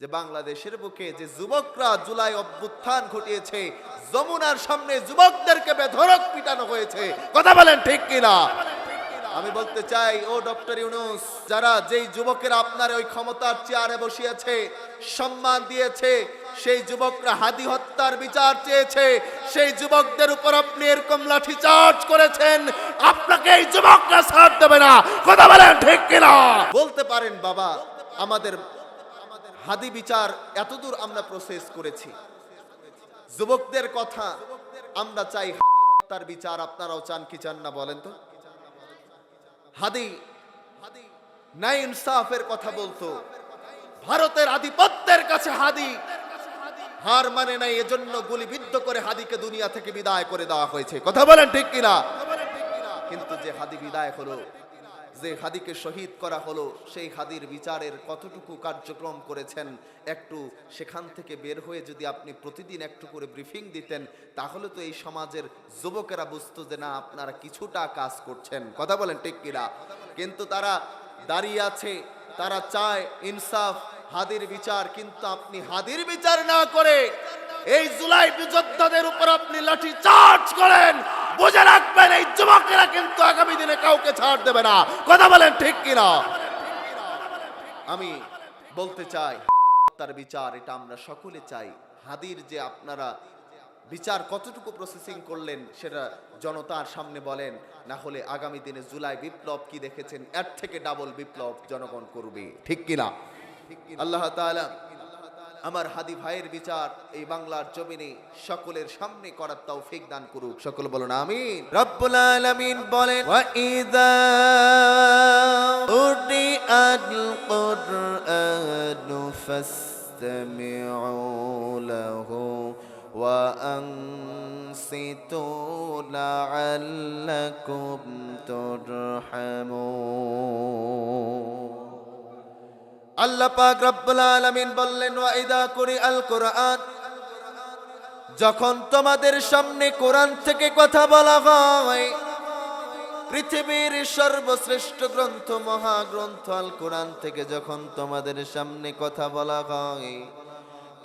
যে বাংলাদেশের বুকে যে যুবকরা জুলাই অভ্যুত্থান ঘটিয়েছে, যমুনার সামনে যুবকদেরকে বেধড়ক পিটানো হয়েছে। কথা বলেন ঠিক কিনা? আমি বলতে চাই, ও ডক্টর ইউনূস, যারা যেই যুবকেরা আপনার ওই ক্ষমতার চেয়ারে বসিয়েছে, সম্মান দিয়েছে, সেই যুবকরা হাদি হত্যার বিচার চেয়েছে, সেই যুবকদের উপর আপনি এরকম লাঠি চার্জ করেছেন, আপনাকে এই যুবকরা ছাড় দেবে না। কথা বলেন ঠিক কিনা? বলতে পারেন বাবা, আমাদের হাদি বিচার এতদূর আমরা প্রসেস করেছি, যুবকদের কথা আমরা চাই, হাদি হত্যার বিচার আপনারাও চান কি চান না বলেন তো? হাদি নাই ইনসাফের কথা বলতো, ভারতের আধিপত্যের কাছে হাদি হার মানে নাই, এজন্য গুলিবিদ্ধ করে হাদিকে দুনিয়া থেকে বিদায় করে দেওয়া হয়েছে। কথা বলেন ঠিক কিনা? কিন্তু যে হাদি বিদায় হলো, যে হাদিকে শহীদ করা হলো, সেই হাদির বিচারের কতটুকু কার্যক্রম করেছেন, একটু সেখান থেকে বের হয়ে যদি আপনি প্রতিদিন একটু করে ব্রিফিং দিতেন, তাহলে তো এই সমাজের যুবকেরা বুঝতো যে না, আপনারা কিছুটা কাজ করছেন। কথা বলেন ঠিক কিনা? কিন্তু তারা দাঁড়িয়ে আছে, তারা চায় ইনসাফ, হাদির বিচার, কিন্তু আপনি হাদির বিচার না করে এই জুলাই যোদ্ধাদের উপর আপনি লাঠি চার্জ করেন। বুঝে রাখবেন, এই যুবকেরা কিন্তু আগামী দিনে কাউকে ছাড় দেবে না। কথা বলেন ঠিক কিনা? আমি বলতে চাই, তার বিচার এটা আমরা সকলে চাই। হাদির যে আপনারা বিচার কতটুকু প্রসেসিং করলেন সেটা জনতার সামনে বলেন, না হলে আগামী দিনে জুলাই বিপ্লব কি দেখেছেন, এর থেকে ডাবল বিপ্লব জনগণ করবে। ঠিক কিনা? আল্লাহ তাআলা আমার হাদি ভাইয়ের বিচার এই বাংলার জমিনে সকলের সামনে করার তৌফিক দান করুক। সকল বলুন আমিন। রব্বুল আলামিন বলেন, ওয়া ইযা উরিআল কুরআনু ফাসতামিউ লাহু ওয়া আনসিতু লাআল্লাকুম তুরহামুন। আল্লাহ পাক রব্বুল আলামিন বললেন, ওয়া ইযা কুরিআল কুরআন, যখন তোমাদের সামনে কোরআন থেকে কথা বলা হয়, পৃথিবীর সর্বশ্রেষ্ঠ গ্রন্থ, মহাগ্রন্থ আল কোরআন থেকে যখন তোমাদের সামনে কথা বলা হয়,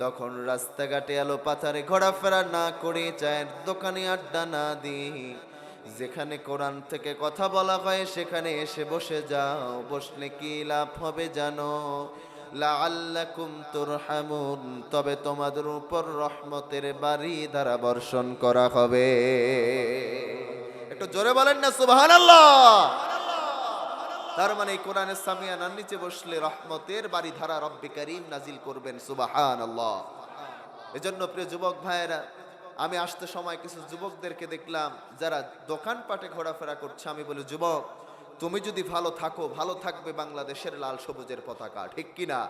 তখন রাস্তাঘাটে আলো পাথারে ঘোরাফেরা না করে, চায়ের দোকানে আড্ডা না দিয়ে, যেখানে কোরআন থেকে কথা বলা হয় সেখানে এসে বসে যাও। বসলে কি লাভ হবে জানো? লাআল্লাকুম তুরহামুন, তবে তোমাদের উপর রহমতের বাড়ি দ্বারা বর্ষণ করা হবে। একটু জোরে বলেন না সুবহানাল্লাহ। তার মানে কোরআনের সামিয়ানার নিচে বসলে রহমতের বাড়ি ধারা রব্বে কারীম নাজিল করবেন। সুবহানাল্লাহ। এজন্য প্রিয় যুবক ভাইয়েরা, আমি আসতে সময় কিছু যুবকদেরকে দেখলাম যারা দোকানপাটে ঘোরাফেরা করছে। আমি বলি, যুবক, তুমি যদি ভালো থাকো, ভালো থাকবে বাংলাদেশের লাল সবুজের পতাকা। ঠিক কিনা?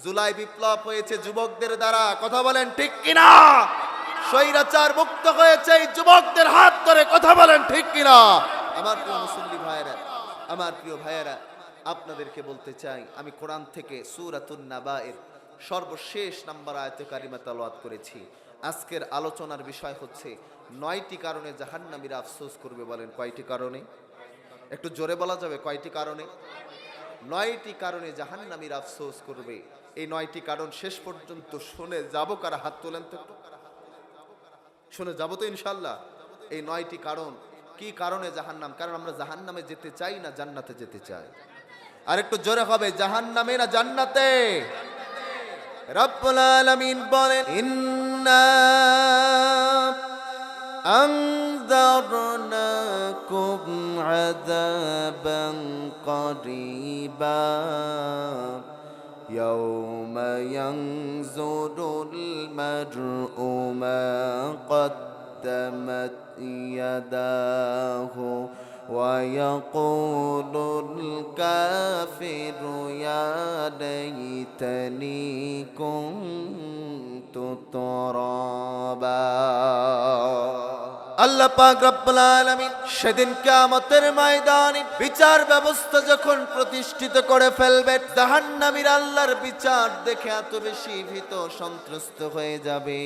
জুলাই বিপ্লব হয়েছে যুবকদের দ্বারা। কথা বলেন ঠিক কিনা? স্বৈরাচার মুক্ত হয়েছে এই যুবকদের হাত ধরে। কথা বলেন ঠিক কিনা? আমার প্রিয় মুসল্লি ভাইয়েরা, আমার প্রিয় ভাইয়েরা, আপনাদেরকে বলতে চাই, আমি কোরআন থেকে সূরাতুন নাবায়ের সর্বশেষ নাম্বার আয়াতে কারিমা তেলাওয়াত করেছি। আজকের আলোচনার বিষয় হচ্ছে 9টি কারণে জাহান্নামীরা আফসোস করবে। বলেন কয়টি কারণে? একটু জোরে বলা যাবে কয়টি কারণে? 9টি কারণে জাহান্নামীরা আফসোস করবে। এই 9টি কারণ শেষ পর্যন্ত শুনে যাব। কারা হাত তোলেন তো? শুনে যাব তো ইনশাআল্লাহ। এই 9টি কারণ কি কারণে জাহান্নাম? কারণ আমরা জাহান্নামে যেতে চাই না জান্নাতে যেতে চাই। আর একটু জোরে হবে, জাহান্নামে না জান্নাতে? রব্বুল আলামিন বলেন, ইন্না আনযারনাকুম আযাবান করিবা ইয়াওমা ইয়ানজুরুল মার'উ মা কদ্দামাত ইয়াদাহু ওয়া ইয়াকুলুল কাফিরু ইয়া লাইতানি কুনতু তুরাবা। আল্লাহ পাক রব্বুল আলামিন সেদিন কিয়ামতের ময়দানে বিচার ব্যবস্থা যখন প্রতিষ্ঠিত করে ফেলবে, জাহান্নামীরা আল্লাহর বিচার দেখে এত বেশি ভীত সন্ত্রস্ত হয়ে যাবে,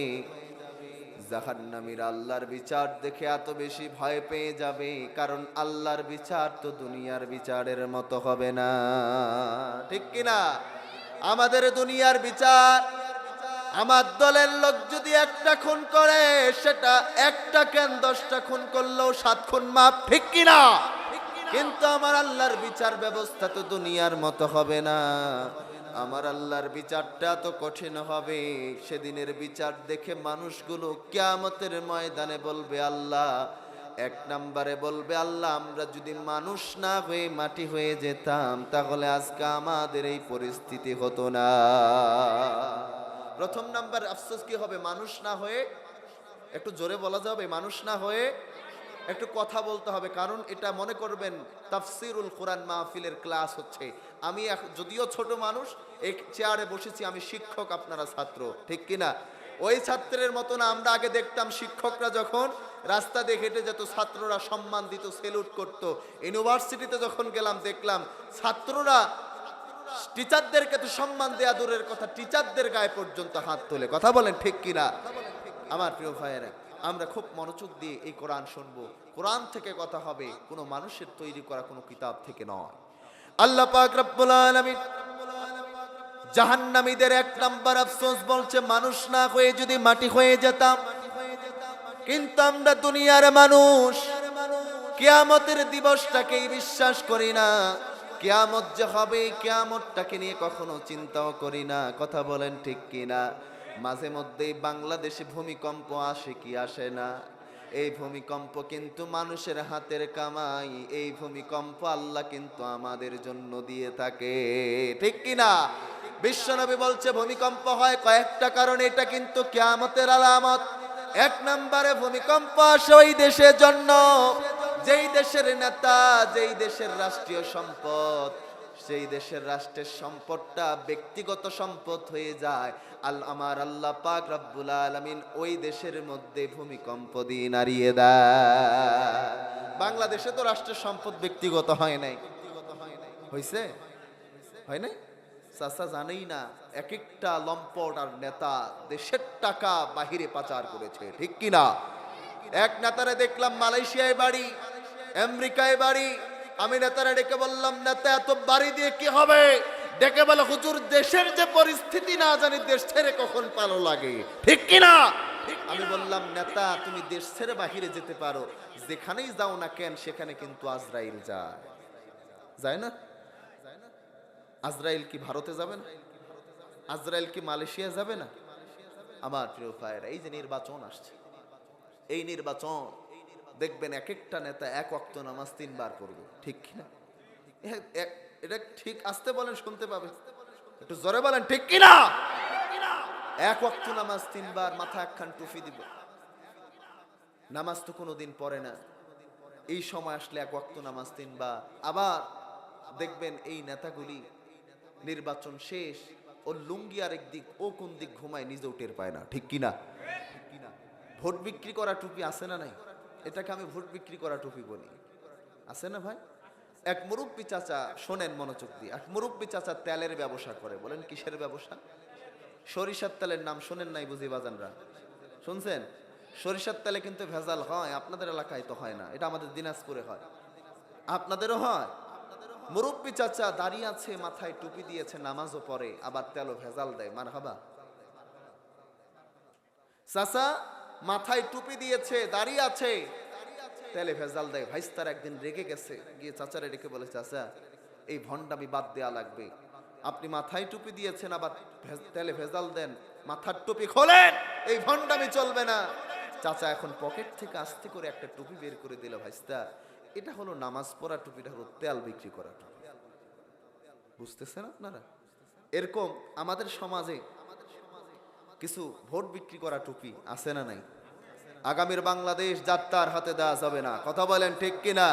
জাহান্নামীরা আল্লাহর বিচার দেখে এত বেশি ভয় পেয়ে যাবে, কারণ আল্লাহর বিচার তো দুনিয়ার বিচারের মতো হবে না। ঠিক কিনা? আমাদের দুনিয়ার বিচার, আমার দলের লোক যদি একটা খুন করে সেটা একটা কেন 10টা খুন করলেও 7 খুন মাপ, ঠিক কিনা? কিন্তু আমার আল্লাহর বিচার ব্যবস্থা তো দুনিয়ার মতো হবে না। আমার আল্লাহর বিচারটা তো কঠিন হবে। সেদিনের বিচার দেখে মানুষগুলো কিয়ামতের ময়দানে বলবে আল্লাহ, এক নম্বরে বলবে আল্লাহ, আমরা যদি মানুষ না হয়ে মাটি হয়ে যেতাম তাহলে আজকে আমাদের এই পরিস্থিতি হতো না। প্রথম নাম্বার আফসোস কি হবে? মানুষ না হয়ে, একটু জোরে বলা যাবে, মানুষ না হয়ে একটু কথা বলতে হবে। কারণ এটা মনে করবেন তাফসিরুল কোরআন মাহফিলের ক্লাস হচ্ছে। আমি যদিও ছোট মানুষ, এই চেয়ারে বসেছি, আমি শিক্ষক, আপনারা ছাত্র, ঠিক কিনা? ওই ছাত্রের মতো না। আমরা আগে দেখতাম শিক্ষকরা যখন রাস্তা দিয়ে হেঁটে যেত ছাত্ররা সম্মান দিত, সেলুট করত। ইউনিভার্সিটিতে যখন গেলাম দেখলাম ছাত্ররা টিচারদেরকে তো সম্মান দেয়া দূরের কথা, টিচারদের গায়ে পর্যন্ত হাত তোলে। কথা বলেন ঠিক কিনা? আমার প্রিয় ভাইয়েরা, আমরা খুব মনোযোগ দিয়ে এই কোরআন শুনবো। কোরআন থেকে কথা হবে, কোনো মানুষের তৈরি করা কোনো কিতাব থেকে নয়। আল্লাহ পাক রব্বুল আলামিন জাহান্নামীদের 1 নাম্বার আফসোস বলছে, মানুষ না হয়ে যদি মাটি হয়ে যেতাম। কিন্তু আমরা দুনিয়ার মানুষ কিয়ামতের দিবসটাকেই বিশ্বাস করি না। কিয়ামত যে হবে, কিয়ামতটাকে নিয়ে কখনো চিন্তাও করি না। কথা বলেন ঠিক কিনা? মাঝে মধ্যেই বাংলাদেশে ভূমিকম্প আসে কি আসে না? এই ভূমিকম্প কিন্তু মানুষের হাতের কামাই। এই ভূমিকম্প আল্লাহ কিন্তু আমাদের জন্য দিয়ে থাকে, ঠিক কিনা? বিশ্বনবী বলছে ভূমিকম্প হয় কয়েকটা কারণে, এটা কিন্তু কিয়ামতের আলামত। 1 নম্বরে ভূমিকম্প আসে ওই দেশের জন্য যেই দেশের নেতা, যেই দেশের রাষ্ট্রীয় সম্পদ, সেই দেশের রাষ্ট্রের সম্পদটা ব্যক্তিগত সম্পদ হয়ে যায়। আমার আল্লাহ পাক রব্বুল আলামিন ওই দেশের মধ্যে ভূমিকম্প দিয়ে নাড়িয়ে দেয়। বাংলাদেশে তো রাষ্ট্রের সম্পদ ব্যক্তিগত হয় নাই, হয়েছে? হয় নাই? চাচা জানেই না, এক একটা লম্পট আর নেতা দেশের টাকা বাহিরে পাচার করেছে, ঠিক কিনা? এক নেতারে দেখলাম মালয়েশিয়ায় বাড়ি, আমেরিকায় বাড়ি। আমি নেতারা ডেকে বললাম, নেতা এত বাড়ি দিয়ে কি হবে? ডেকে বলে, হুজুর দেশের যে পরিস্থিতি না জানি দেশ ছেড়ে কখন পালো লাগে, ঠিক কিনা? আমি বললাম, নেতা তুমি দেশ ছেড়ে বাহিরে যেতে পারো, যেখানেই যাও না কেন সেখানে কিন্তু আজরাইল যায়, যায় না? আজরাইল কি ভারতে যাবে না? আজরাইল কি মালয়েশিয়া যাবে না? আমার প্রিয় ভাইয়েরা, এই যে নির্বাচন আসছে, এই নির্বাচন দেখবেন এক একটা নেতা 1 ওয়াক্ত নামাজ 3 বার পড়বে, ঠিক কিনা? এটা ঠিক আসতে বলেন, শুনতে পাবে, একটু জোরে বলেন ঠিক কিনা? 1 ওয়াক্ত নামাজ 3 বার, মাথা একখান টুপি দিব। নামাজ তো কোনোদিন পড়ে না, এই সময় আসলে 1 ওয়াক্ত নামাজ 3 বার। আবার দেখবেন এই নেতাগুলি নির্বাচন শেষ, ও লুঙ্গি আরেক দিক, ও কোন দিক ঘুমায় নিজেও টের পায় না, ঠিক কিনা? ভোট বিক্রি করা টুপি আছে না নাই? এটাকে আমি ভোট বিক্রি করা টুপি বলি, আছে না ভাই? এক মুরব্বী চাচা, শোনেন মনোযোগ দিয়ে, এক মুরব্বী চাচা তেলের ব্যবসা করে। বলেন কিসের ব্যবসা? সরিষার তেলের নাম শোনেন নাই বুঝি বাজানরা? শুনছেন? সরিষার তেলে কিন্তু ভেজাল হয়, আপনাদের এলাকায় তো হয় না, এটা আমাদের দিনাজপুরে হয়, আপনাদেরও হয়। মুরব্বী চাচা দাঁড়িয়ে আছে, মাথায় টুপি দিয়েছে, নামাজও পড়ে, আবার তেলও ভেজাল দেয়। মারহাবা। চাচা মাথায় টুপি দিয়েছে, দাঁড়িয়ে আছে, তেলে ভেজাল দেয়। ভাইস্তার একদিন রেগে গেছে, গিয়ে চাচারে ডেকে বলে, চাচা এই ভণ্ডামি বাদ দেয়া লাগবে। আপনি মাথায় টুপি দিয়েছেন, আবার তেলে ভেজাল দেন, মাথার টুপি খোলেন, এই ভণ্ডামি চলবে না। চাচা এখন পকেট থেকে আস্তে করে একটা টুপি বের করে দিল। ভাইস্তা, এটা হলো নামাজ পড়া টুপিটা হলো তেল বিক্রি করা টুপি। বুঝতেছেন আপনারা? এরকম আমাদের সমাজে কিছু ভোট বিক্রি করা টুপি আছে না নাই? আগামীর বাংলাদেশ যাত্রার হাতে দেওয়া যাবে না, কথা বলেন ঠিক কিনা?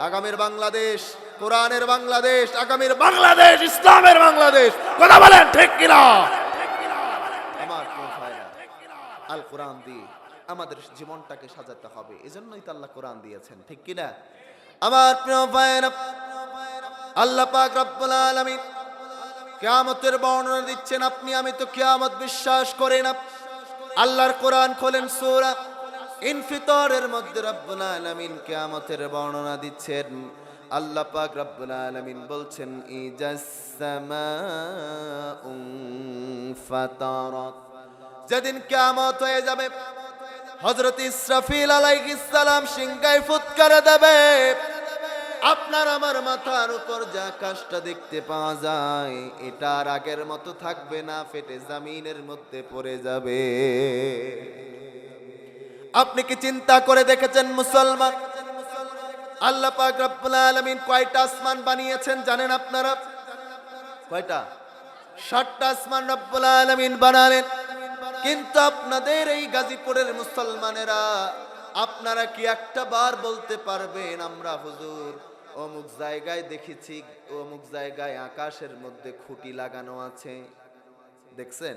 আগামীর বাংলাদেশ কোরআনের বাংলাদেশ, আগামীর বাংলাদেশ ইসলামের বাংলাদেশ, কথা বলেন ঠিক কিনা? আমার ভাইরা, আল কোরআন দিয়ে আমাদের জীবনটাকে সাজাতে হবে, এজন্যই তো আল্লাহ কোরআন দিয়েছেন, ঠিক কিনা? আমার প্রিয় ভাইরা, আল্লাহ পাক রব্বুল আলামিন কিয়ামতের বর্ণনা দিচ্ছেন। আপনি আমি তো কিয়ামত বিশ্বাস করি না। আল্লাহর কোরআন খোলেন, সূরা ইনফিতরের মধ্যে রব্বুল আলামিন কিয়ামতের বর্ণনা দিচ্ছেন। আল্লাহ পাক রব্বুল আলামিন বলছেন ইজাস সামাউ ফাতারাত, যেদিন কিয়ামত হয়ে যাবে হযরত ইসরাফিল আলাইহিস সালাম সিংহায় ফুৎকার দেবে, আপনার আমার মাথার উপর যে আকাশটা দেখতে পাওয়া যায় এটা আর আগের মতো থাকবে না, ফেটে জমিনের মধ্যে পড়ে যাবে। আপনি কি চিন্তা করে দেখেছেন মুসলমান, আল্লাহ পাক রব্বুল আলামিন কয়টা আসমান বানিয়েছেন জানেন আপনারা? কয়টা? 7টা আসমান রব্বুল আলামিন বানালেন। কিন্তু আপনাদের এই গাজীপুরের মুসলমানেরা, আপনারা কি একটা বার বলতে পারবেন আমরা হুজুর অমুক জায়গায় দেখেছি, অমুক জায়গায় আকাশের মধ্যে খুঁটি লাগানো আছে? দেখছেন?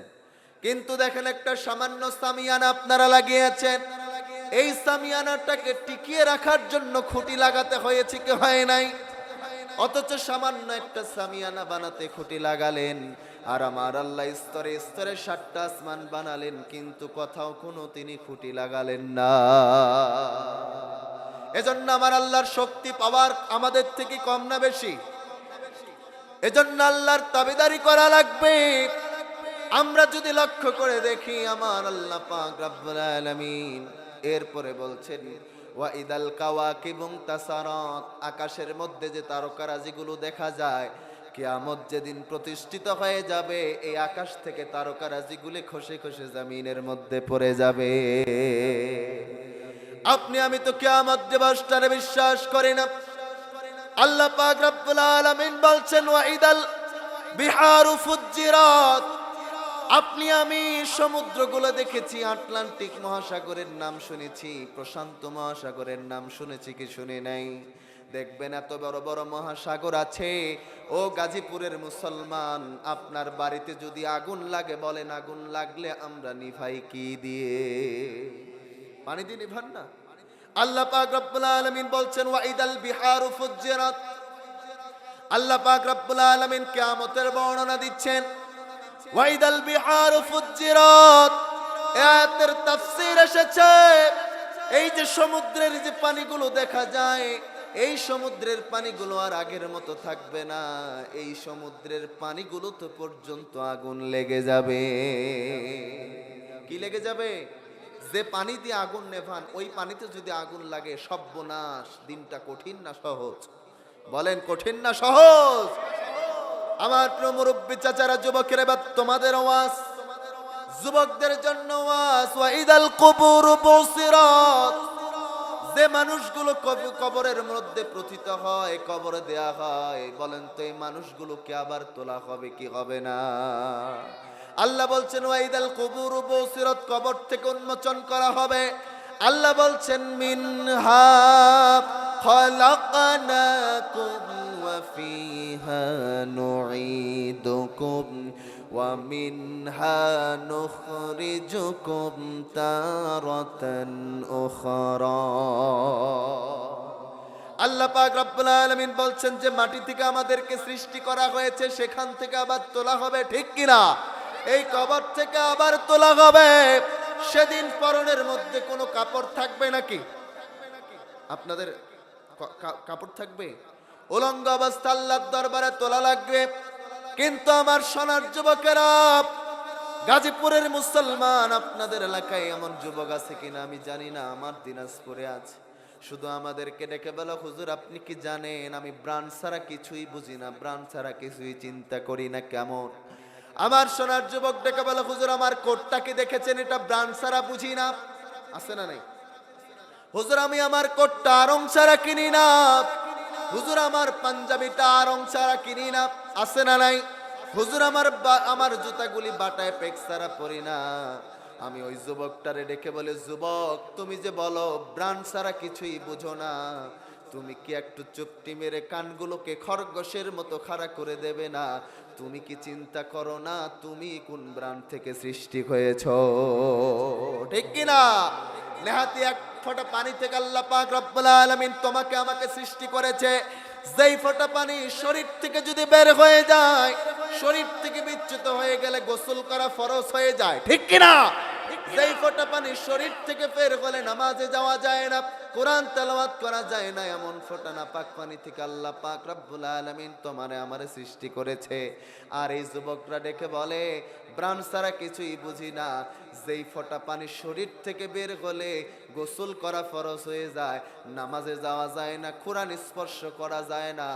কিন্তু দেখেন একটা সামান্য সামিয়ানা আপনারা লাগিয়েছেন, এই সামিয়ানাটাকে টিকিয়ে রাখার জন্য খুঁটি লাগাতে হয়েছে কি হয় নাই? অথচ সামান্য একটা সামিয়ানা বানাতে খুঁটি লাগালেন, আর আমার আল্লাহ স্তরে স্তরে 7টা আসমান বানালেন, কিন্তু কোথাও কোনো তিনি খুঁটি লাগালেন না। এজন্য আমার আল্লাহর শক্তি পাওয়ার আমাদের থেকে কম না বেশি? এজন্য আল্লাহর তাবেদারি করা লাগবে। আমরা যদি লক্ষ্য করে দেখি আমার আল্লাহ পাক রব্বুল আলামিন এরপরে বলছেন ওয়া ইদাল কাওয়াকিবুন তাসারাত, আকাশের মধ্যে যে তারকারাজিগুলো দেখা যায় কিয়ামত যেদিন প্রতিষ্ঠিত হয়ে যাবে এই আকাশ থেকে তারকারাজিগুলো খসে খসে জমিনের মধ্যে পড়ে যাবে। আপনি আমি তো কিয়ামত দিবসটারে বিশ্বাস করি না। আল্লাহ পাক রব্বুল আলামিন বলছেন ওয়া ইদাল বিহারু ফুজ্জিরাত, আপনি আমি সমুদ্রগুলো দেখেছি, আটলান্টিক মহাসাগরের নাম শুনেছি, প্রশান্ত মহাসাগরের নাম শুনেছি কি শুনি নাই? দেখবেন এত বড় বড় মহাসাগর আছে। ও গাজীপুরের মুসলমান, আপনার বাড়িতে যদি আগুন লাগে বলেন আগুন লাগলে আমরা নিভাই কি দিয়ে? পানি দিয়ে নিভান না। আল্লাহ পাক রব্বুল আলামিন বলছেন ওয়া ইদাল বিহারু ফুজ্জিরাত, আল্লাহ পাক রব্বুল আলামিন কিয়ামতের বর্ণনা দিচ্ছেন ওয়া ইদাল বিহারু ফুজ্জিরাত। আয়াতের তাফসীর এসেছে এই যে সমুদ্রের যে পানিগুলো দেখা যায়, এই সমুদ্রের পানিগুলো আর আগের মতো থাকবে না, এই সমুদ্রের পানিগুলো তো পর্যন্ত আগুন লেগে যাবে। কি লেগে যাবে? যে পানি দিয়ে আগুন নেভান ওই পানিতে যদি আগুন লাগে সর্বনাশ। দিনটা কঠিন না সহজ? বলেন কঠিন না সহজ? আমার প্রিয় মুরব্বী চাচারা, যুবকের এবার তোমাদের আওয়াজ, যুবকদের জন্য আওয়াজ। ওয়া ইদাল কুবুর বুসিরাত, যে মানুষগুলো কবরের মধ্যে প্রথিত হয়, কবরে দেয়া হয়, বলেন তো এই মানুষগুলোকে আবার তোলা হবে কি হবে না? আল্লাহ বলছেন ওয়া ইদাল কুবুর বুসিরাত, কবর থেকে উন্মোচন করা হবে। আল্লাহ বলছেন মিনহা খালাকনাকুম ওয়া ফিহা নুঈদুকুম ওয়া মিনহা নুখরিজুকুম তারাতান উখরা। আল্লাহ পাক রব্বুল আলামিন বলছেন যে মাটি থেকে আমাদেরকে সৃষ্টি করা হয়েছে, সেখান থেকে আবার তোলা হবে, ঠিক কিনা? এই কবর থেকে আবার তোলা হবে। সেদিন পরনের মধ্যে কোনো কাপড় থাকবে নাকি? আপনাদের কাপড় থাকবে? উলঙ্গ অবস্থা আল্লাহর দরবারে তোলা লাগবে। কিন্তু আমার সোনার যুবকেরা, গাজীপুরের মুসলমান, আপনাদের এলাকায় এমন যুবক আছে কিনা আমি জানি না, আমার দিনাজপুরে আছে। শুধু আমাদেরকে ডেকে বলো হুজুর আপনি কি জানেন আমি ব্রান্ড ছাড়া কিছুই বুঝি না, ব্রান্ড ছাড়া কিছুই চিন্তা করি না। কেমন? আমার সোনার যুবক ডেকে বলো হুজুর আমার কোটটাকে দেখেছেন, এটা ব্রান্ড ছাড়া বুঝি না। আছে না নাই? হুজুর আমি আমার কোটটা আড়ং ছাড়া কিনি না। হুজুর আমার পাঞ্জাবিটা আড়ং ছাড়া কিনি না। আছে না নাই? হুজুর আমার জুতাগুলি বাটায় পেক ছাড়া পরি না। আমি ওই যুবকটারে ডেকে বলে যুবক তুমি যে বলো ব্রান্ড ছাড়া কিছুই বুঝো না, তুমি কি একটু চুপটি মেরে কানগুলোকে খরগোশের মতো খাড়া করে দেবে না? তুমি কি চিন্তা করো না তুমি কোন ব্রান্ড থেকে সৃষ্টি হয়েছ? ঠিক কিনা? নেহাতি এক ফোঁটা পানি থেকে আল্লাহ পাক রব্বুল আলামিন তোমাকে আমাকে সৃষ্টি করেছে। যেই ফোঁটা পানি শরীর থেকে যদি বের হয়ে যায়, শরীর থেকে বিচ্যুত হয়ে গেলে গোসল করা ফরজ হয়ে যায়, ঠিক কিনা? যেই ফোঁটা পানি শরীর থেকে বের হলে নামাজে যাওয়া যায় না, কোরআন তেলাওয়াত করা যায় না, এমন ফোঁটা নাপাক পানি থেকে আল্লাহ পাক রব্বুল আলামিন তোমারে আমারে সৃষ্টি করেছে। আর এই যুবকরা ডেকে বলে, প্রাণ ছাড়া কিছুই বুঝি না, যেই ফোঁটা পানি শরীর থেকে বের হলে গোসল করা ফরজ হয়ে যায়, নামাজে যাওয়া যায় না, কোরআন স্পর্শ করা যায় না,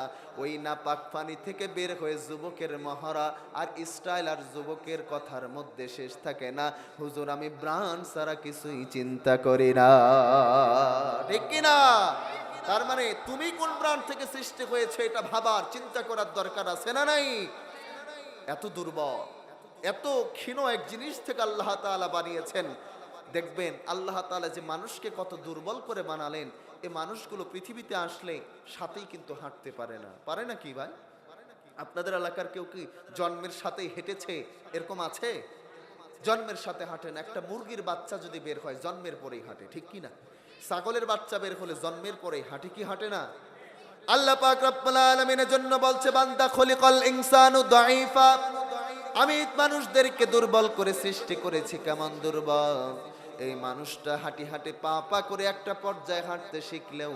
ওই নাপাক পানি থেকে বের হয়ে যুবকের মহড়া আর স্টাইল আর যুবকের কথার মধ্যে শেষ থাকে না, হুজুর আমি প্রাণ ছাড়া কিছুই চিন্তা করি না। ঠিক কিনা? তার মানে তুমি কোন প্রাণ থেকে সৃষ্টি হয়েছে এটা ভাবার চিন্তা করার দরকার আছে না নাই? এত দুর্বল, এত ক্ষীণ এক জিনিস থেকে আল্লাহ তাআলা বানিয়েছেন। দেখবেন আল্লাহ তাআলা যে মানুষকে কত দুর্বল করে বানালেন, এই মানুষগুলো পৃথিবীতে আসলে সাথেই কিন্তু হাঁটতে পারে না। পারে না কি ভাই? আপনাদের এলাকার কেউ কি জন্মের সাথেই হেঁটেছে এরকম আছে? জন্মের সাথে হাঁটে না। একটা মুরগির বাচ্চা যদি বের হয় জন্মের পরেই হাঁটে, ঠিক কি না? ছাগলের বাচ্চা বের হলে জন্মের পরেই হাঁটে কি হাঁটে না? আল্লাহ পাক রব্বুল আলামিনের জন্য বলছে, বান্দা খলিকাল ইনসানু দাঈফা, আমি মানুষদেরকে দুর্বল করে সৃষ্টি করেছি। কেমন দুর্বল? এই মানুষটা হাঁটি হাঁটে পা পা করে একটা পর্যায়ে হাঁটতে শিখলেও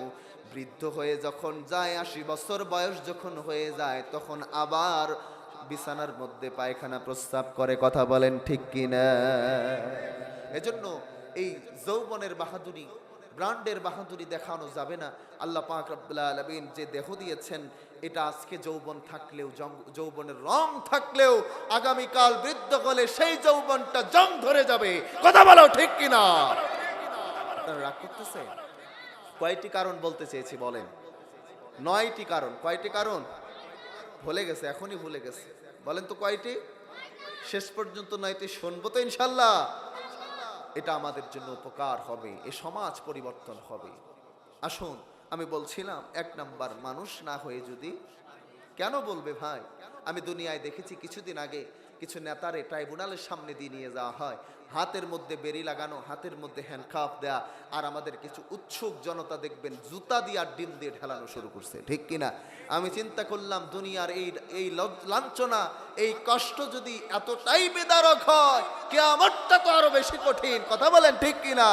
বৃদ্ধ হয়ে যখন যায়, 80 বছর বয়স যখন হয়ে যায়, তখন আবার বিছানার মধ্যে পায়খানা প্রস্রাব করে। কথা বলেন ঠিক কিনা? এজন্য এই যৌবনের বাহাদুরি, ব্র্যান্ডের বাহাদুরি দেখানো যাবে না। আল্লাহ পাক রব্বুল আলামিন যে দেহ দিয়েছেন, এটা আজকে যৌবন থাকলেও, যৌবনের রং থাকলেও, আগামীকাল বৃদ্ধ হলে সেই যৌবনটা জং ধরে যাবে। কথা বলো ঠিক কিনা? আপনারা রাগ করতেছে? কয়টি কারণ বলতে চেয়েছি বলেন? 9টি কারণ। কয়টি কারণ? ভুলে গেছে, এখনই ভুলে গেছে। বলেন তো কয়টি? শেষ পর্যন্ত 9টি শুনবো তো ইনশাল্লাহ। এটা আমাদের জন্য উপকার হবে, এ সমাজ পরিবর্তন হবে। আসুন, আমি বলছিলাম 1 নাম্বার, মানুষ না হয়ে যদি, কেন বলবে ভাই, আমি দুনিয়ায় দেখেছি কিছুদিন আগে কিছু নেতারে ট্রাইব্যুনালের সামনে দিয়ে নিয়ে যাওয়া হয়, হাতের মধ্যে বেরি লাগানো, হাতের মধ্যে হ্যান্ডকাফ দেয়া, আর আমাদের কিছু উৎসুক জনতা দেখবেন জুতা দিয়ে আর ডিম দিয়ে ঢেলানো শুরু করছে। ঠিক কিনা? আমি চিন্তা করলাম, দুনিয়ার এই লাঞ্ছনা, এই কষ্ট যদি এতটাই বেদারক হয়, কিয়ামতটা তো আরো বেশি কঠিন। কথা বলেন ঠিক কিনা?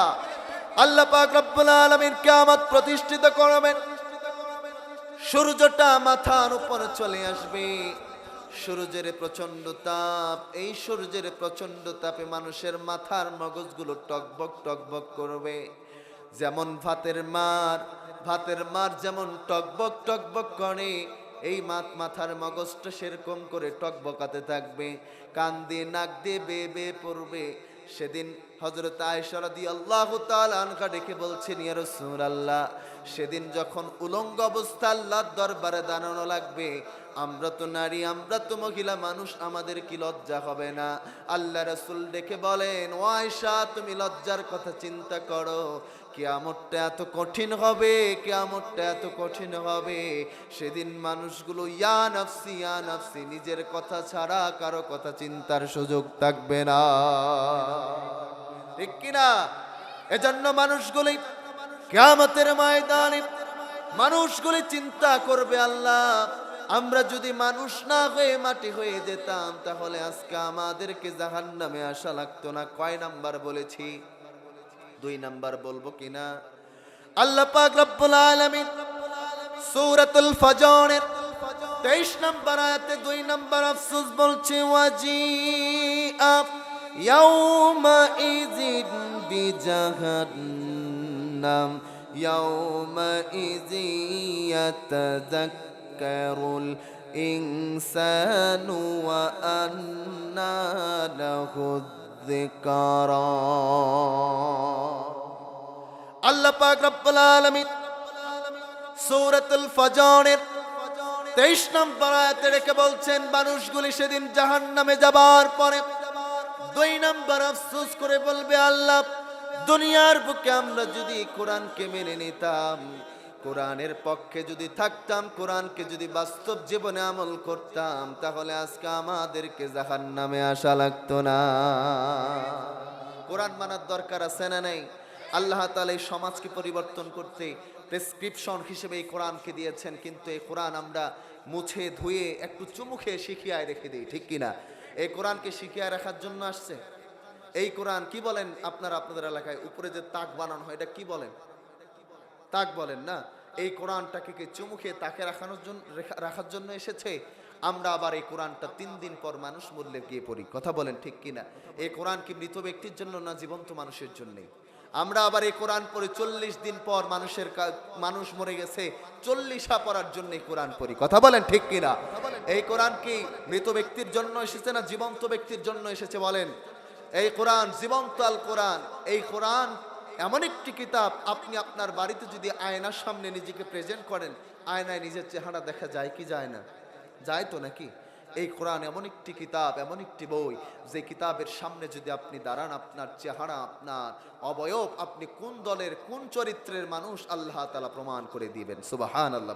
আল্লাহ পাক রব্বুল আলামিন কিয়ামত প্রতিষ্ঠিত করবেন। সূর্যটা মাথার উপর চলে আসবে, সূর্যের প্রচন্ড তাপ, এই সূর্যের প্রচন্ড তাপে মানুষের মাথার মগজগুলো টকবক টকবক করবে। যেমন ভাতের মার যেমন টকবক টকবক করে, এই মাথার মগজটা সেরকম করে টকবকাতে থাকবে, কান দিয়ে নাক দিয়ে বেয়ে বেয়ে পড়বে। সেদিন হযরত আয়েশা রাদিয়াল্লাহু তাআলা আনহা ডেকে বলছেন, ইয়া রাসূলুল্লাহ, সেদিন যখন উলঙ্গ অবস্থা আল্লাহর দরবারে দাঁড়ানো লাগবে, আমরা তো নারী, আমরা তো মহিলা মানুষ, আমাদের কি লজ্জা হবে না? আল্লাহ রাসূল ডেকে বলেন, ও আয়েশা, তুমি লজ্জার কথা চিন্তা করো, কিয়ামতটা এত কঠিন হবে, কিয়ামতটা এত কঠিন হবে, সেদিন মানুষগুলো ইয়া নাফসি নিজের কথা ছাড়া কারো কথা চিন্তার সুযোগ থাকবে না। ঠিক কিনা? এজন্য মানুষগুলি কিয়ামতের ময়দানে মানুষগুলি চিন্তা করবে, আল্লাহ, আমরা যদি মানুষ না হয়ে মাটি হয়ে যেতাম, তাহলে আজকে আমাদেরকে জাহান্নামে আসা লাগতো না। কয় নাম্বার বলেছি? 2 নাম্বার বলবো কিনা? আল্লাহ পাক রব্বুল আলামিন সূরাতুল ফজরের 23 নম্বর আয়াতে 2 নম্বর আফসোস বলছে, ওয়াজিআ ইয়াউমা ইযিন বিজাহান্নাম ইয়াউমা ইযি ইয়াতাযাক্কারুল ইনসানু ওয়া আন্না লাহু যিকরা। আল্লাহ পাক রব্বুল আলামিন সূরাতুল ফজরের 23 নম্বর আয়াতে রেখে বলছেন, মানুষগুলি সেদিন জাহান্নামে যাবার পরে 2 নম্বর আফসোস করে বলবে, আল্লাহ, দুনিয়ার বুকে আমরা যদি কোরআনকে মেনে নিতাম, কোরআনের পক্ষে যদি থাকতাম, কোরআনকে যদি বাস্তব জীবনে আমল করতাম, তাহলে আজকে আমাদেরকে জাহান্নামে আসা লাগতো না। কোরআন মানার দরকার আছে না নাই? আল্লাহ তাআলা এই সমাজকে পরিবর্তন করতে প্রেসক্রিপশন হিসেবে এই কোরআনকে দিয়েছেন, কিন্তু এই কোরআন আমরা মুছে ধুয়ে একটু চুমু খেয়ে শিখিয়ায় রেখে দিই। ঠিক কিনা? এই কোরআনকে শিখিয়ায় রাখার জন্য আসছে? এই কোরআন কি বলেন আপনারা আপনাদের এলাকায় উপরে যে তাক বানানো হয় এটা কি বলেন? তাক বলেন না? এই কোরআনটাকে কি চুমু খেয়ে তাকে রাখার জন্য এসেছে? আমরা আবার এই কোরআনটা 3 দিন পর মানুষ মরলে গিয়ে পড়ি, কথা বলেন ঠিক কিনা? এই কোরআন কি মৃত ব্যক্তির জন্য না জীবন্ত মানুষের জন্যে? আমরা আবার এই কোরআন পড়ি 40 দিন পর মানুষ মরে গেছে 40 পড়ার জন্য এই কোরআন পড়ি, কথা বলেন ঠিক কিনা? এই কোরআন কি মৃত ব্যক্তির জন্য এসেছে না জীবন্ত ব্যক্তির জন্য এসেছে বলেন? এই কোরআন জীবন্ত আল কোরআন। এই কোরআন এমন একটি কিতাব, আপনি আপনার বাড়িতে যদি আয়নার সামনে নিজেকে প্রেজেন্ট করেন, আয়নায় নিজের চেহারা দেখা যায় কি যায় না? যায় তো নাকি? এই কোরআন এমন একটি কিতাব, এমন একটি বই, যে কিতাবের সামনে যদি আপনি দাঁড়ান, আপনার চেহারা, আপনার অবয়ব, আপনি কোন দলের কোন চরিত্রের মানুষ আল্লাহ তাআলা প্রমাণ করে দিবেন। সুবহানাল্লাহ।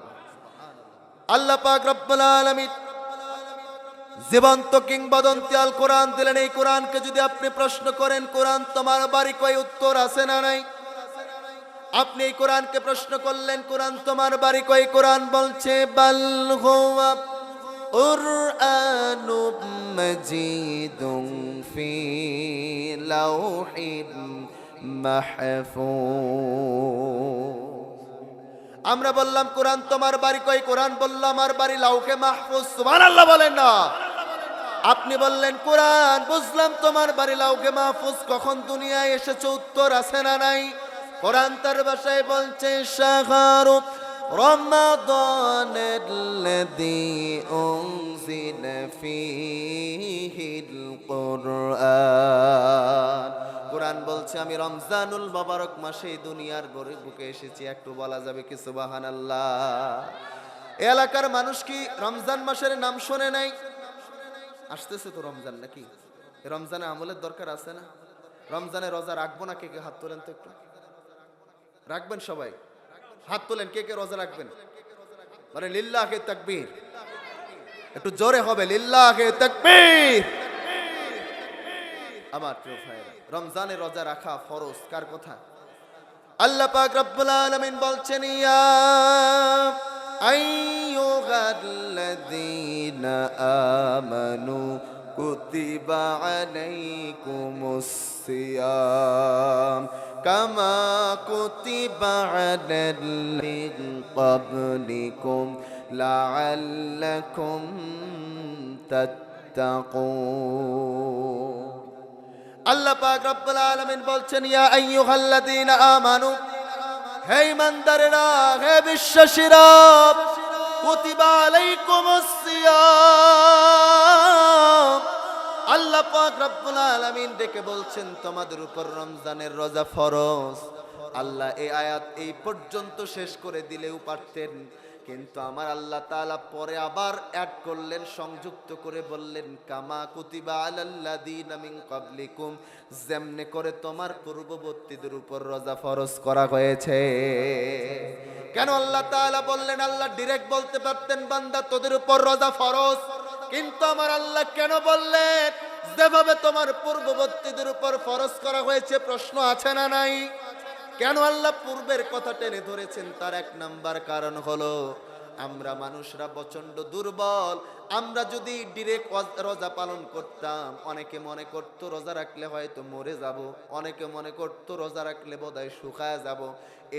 আল্লাহ পাক রব্বুল আলামিন জীবন্ত কিংবদন্তি আল কোরআন দিলেন। এই কোরআনকে যদি আপনি প্রশ্ন করেন, কোরআন তোমার বাড়ি কই, উত্তর আছে না নাই? আপনি এই কোরআনকে প্রশ্ন করলেন, কোরআন তোমার বাড়ি কই? কোরআন বলছে বাল হুয়া কুরআনুম মাজিদুন ফি লাউহিম মাহফুজ। আমরা বললাম কোরআন তোমার বাড়ি কই? কোরআন বলল আমার বাড়ি লাউহে মাহফুজ। সুবহানাল্লাহ বলেন না? আপনি বললেন কোরআন বুঝলাম তোমার বাড়ি লাউহে মাহফুজ, কখন দুনিয়ায় এসেছে, উত্তর আছে না নাই? কোরআন তার ভাষায় বলছে শাহরু রমাদানাল্লাযী উনজিলা ফীহিল কুরআন। কোরআন বলছে আমি রমজানুল মুবারক মাসে দুনিয়ার বুকে এসেছি। একটু বলা যাবে কি সুবহানাল্লাহ? এলাকার মানুষ কি রমজান মাসের নাম শোনে নাই? আসতেছে তো রমজান, নাকি? রমজানে আমলের দরকার আছে না? রমজানে রোজা রাখবো না? কে কে হাত তোলেন তো একটু। রাখবেন সবাই? হাত তোলেন কে কে রোজা রাখবেন? মানে লিল্লাহে তাকবীর, একটু জোরে হবে লিল্লাহে তাকবীর। আমার প্রিয় ভাইরা, রমজানে রোজা রাখা ফরজ কার কথা? আল্লাহ পাক রব্বুল আলামিন বলছেন ইয়া আইয়ুহাল্লাযীনা আমানু কুতিবা আলাইকুমুস সিয়াম কামা কুতিবা আলাল্লাযীনা ক্বাবলিকুম লাআল্লাকুম তাত্তাকুন। আল্লাহ পাক রব্বুল আলামিন বলছেন ইয়া আইয়ুহাল্লাযীনা আমানু, হে ঈমানদারেরা, হে বিশ্বাসীরা, কুতিবা আলাইকুমুস সিয়াম। আল্লাহ পাক রব্বুল আলামিন ডেকে বলছেন তোমাদের উপর রমজানের রোজা ফরজ। আল্লাহ এই আয়াত এই পর্যন্ত শেষ করে দিলেও পারতেন, কিন্তু আমার আল্লাহ তাআলা পরে আবার অ্যাড করলেন, সংযুক্ত করে বললেন কামা কুতিবা আলাল্লাযীনা মিন ক্বাবলিকুম, যেমনে করে তোমার পূর্ববর্তীদের উপর রোজা ফরজ করা হয়েছে। কেন আল্লাহ তাআলা বললেন? আল্লাহ ডাইরেক্ট বলতে পারতেন বান্দা তোদের উপর রোজা ফরজ, কিন্তু আমার আল্লাহ কেন বললেন যেভাবে তোমার পূর্ববর্তীদের উপর ফরজ করা হয়েছে? প্রশ্ন আছে না নাই? কেন আল্লাহ পূর্বের কথা টেনে ধরেছেন? তার এক নাম্বার কারণ হলো আমরা মানুষরা প্রচন্ড দুর্বল। আমরা যদি ডিরেক্ট রোজা পালন করতাম, অনেকে মনে করতো রোজা রাখলে হয়তো মরে যাব, অনেকে মনে করতো রোজা রাখলে বোধহয় শুকায় যাব।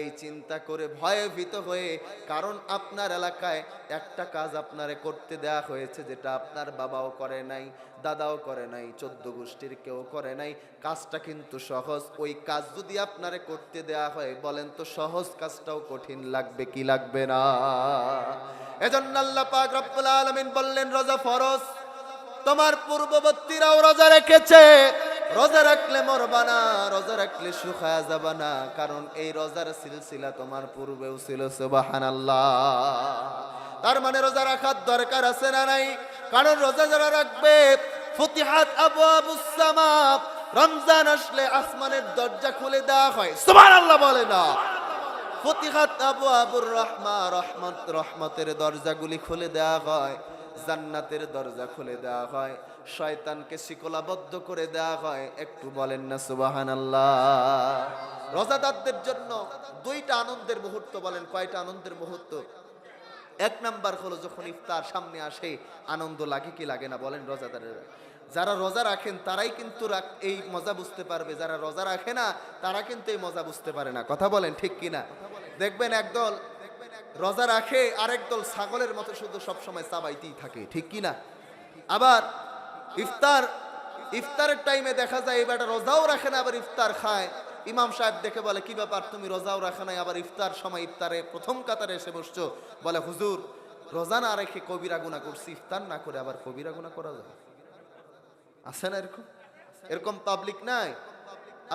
এই চিন্তা করে ভয়ে ভীত হয়ে, কারণ আপনার এলাকায় একটা কাজ আপনারে করতে দেয়া হয়েছে যেটা আপনার বাবাও করে নাই, দাদাও করে নাই, 14 গোষ্ঠীর কেউ করে নাই। কাজটা কিন্তু সহজ। ওই কাজ যদি আপনারে করতে দেয়া হয়, বলেন তো সহজ কাজটাও কঠিন লাগবে কি লাগবে না? এজন্য আল্লাহ পাক রব্বুল আলামিন বললেন রোজা ফরজ। তোমার পূর্ববর্তীরাও রোজা রেখেছে, রোজা রাখলে মরবা না, রোজা রাখলে শুকায়া যাবা না, কারণ এই রোজার সিলসিলা তোমার পূর্বেও ছিল। সুবহানাল্লাহ। তার মানে রোজা রাখার দরকার আছে না নাই? কারণ রোজা যারা রাখবে ফুতিহাত আবওয়াবুস সামা, রমজান আসলে আসমানের দরজা খুলে দেওয়া হয়। সুবহানাল্লাহ বলে না? ফুতিহাত আবওয়াবুর রাহমা, রহমতের দরজাগুলি খুলে দেওয়া হয়, জান্নাতের দরজা খুলে দেওয়া হয়, শয়তানকে শিকলাবদ্ধ করে দেওয়া হয়। একটু বলেন না সুবহানাল্লাহ? রোজাদারদের জন্য 2টা আনন্দের মুহূর্ত। বলেন কয়টা আনন্দের মুহূর্ত? এক নাম্বার হলো যখন ইফতার সামনে আসে, আনন্দ লাগে কি লাগে না? বলেন রোজাদারেরা যারা রোজা রাখেন তারাই কিন্তু এই মজা বুঝতে পারবে, যারা রোজা রাখে না তারা কিন্তু এই মজা বুঝতে পারে না। কথা বলেন ঠিক কিনা? দেখবেন একদল রোজা রাখে, আরেক দল ছাগলের মতো শুধু সবসময় চাবাইতেই থাকে, ঠিক কিনা? আবার ইফতারের টাইমে দেখা যায় এই বেটা রোজাও রাখে না, আবার ইফতার খায়। ইমাম সাহেব দেখে বলে, কি ব্যাপার, তুমি রোজাও রাখে নাই, আবার ইফতার সময় ইফতারে প্রথম কাতারে এসে বসছো? বলে, হুজুর রোজা না রেখে কবিরা গুনাহ করছি, ইফতার না করে আবার কবিরা গুনাহ করা যায়? আছে না এরকম? এরকম পাবলিক নাই?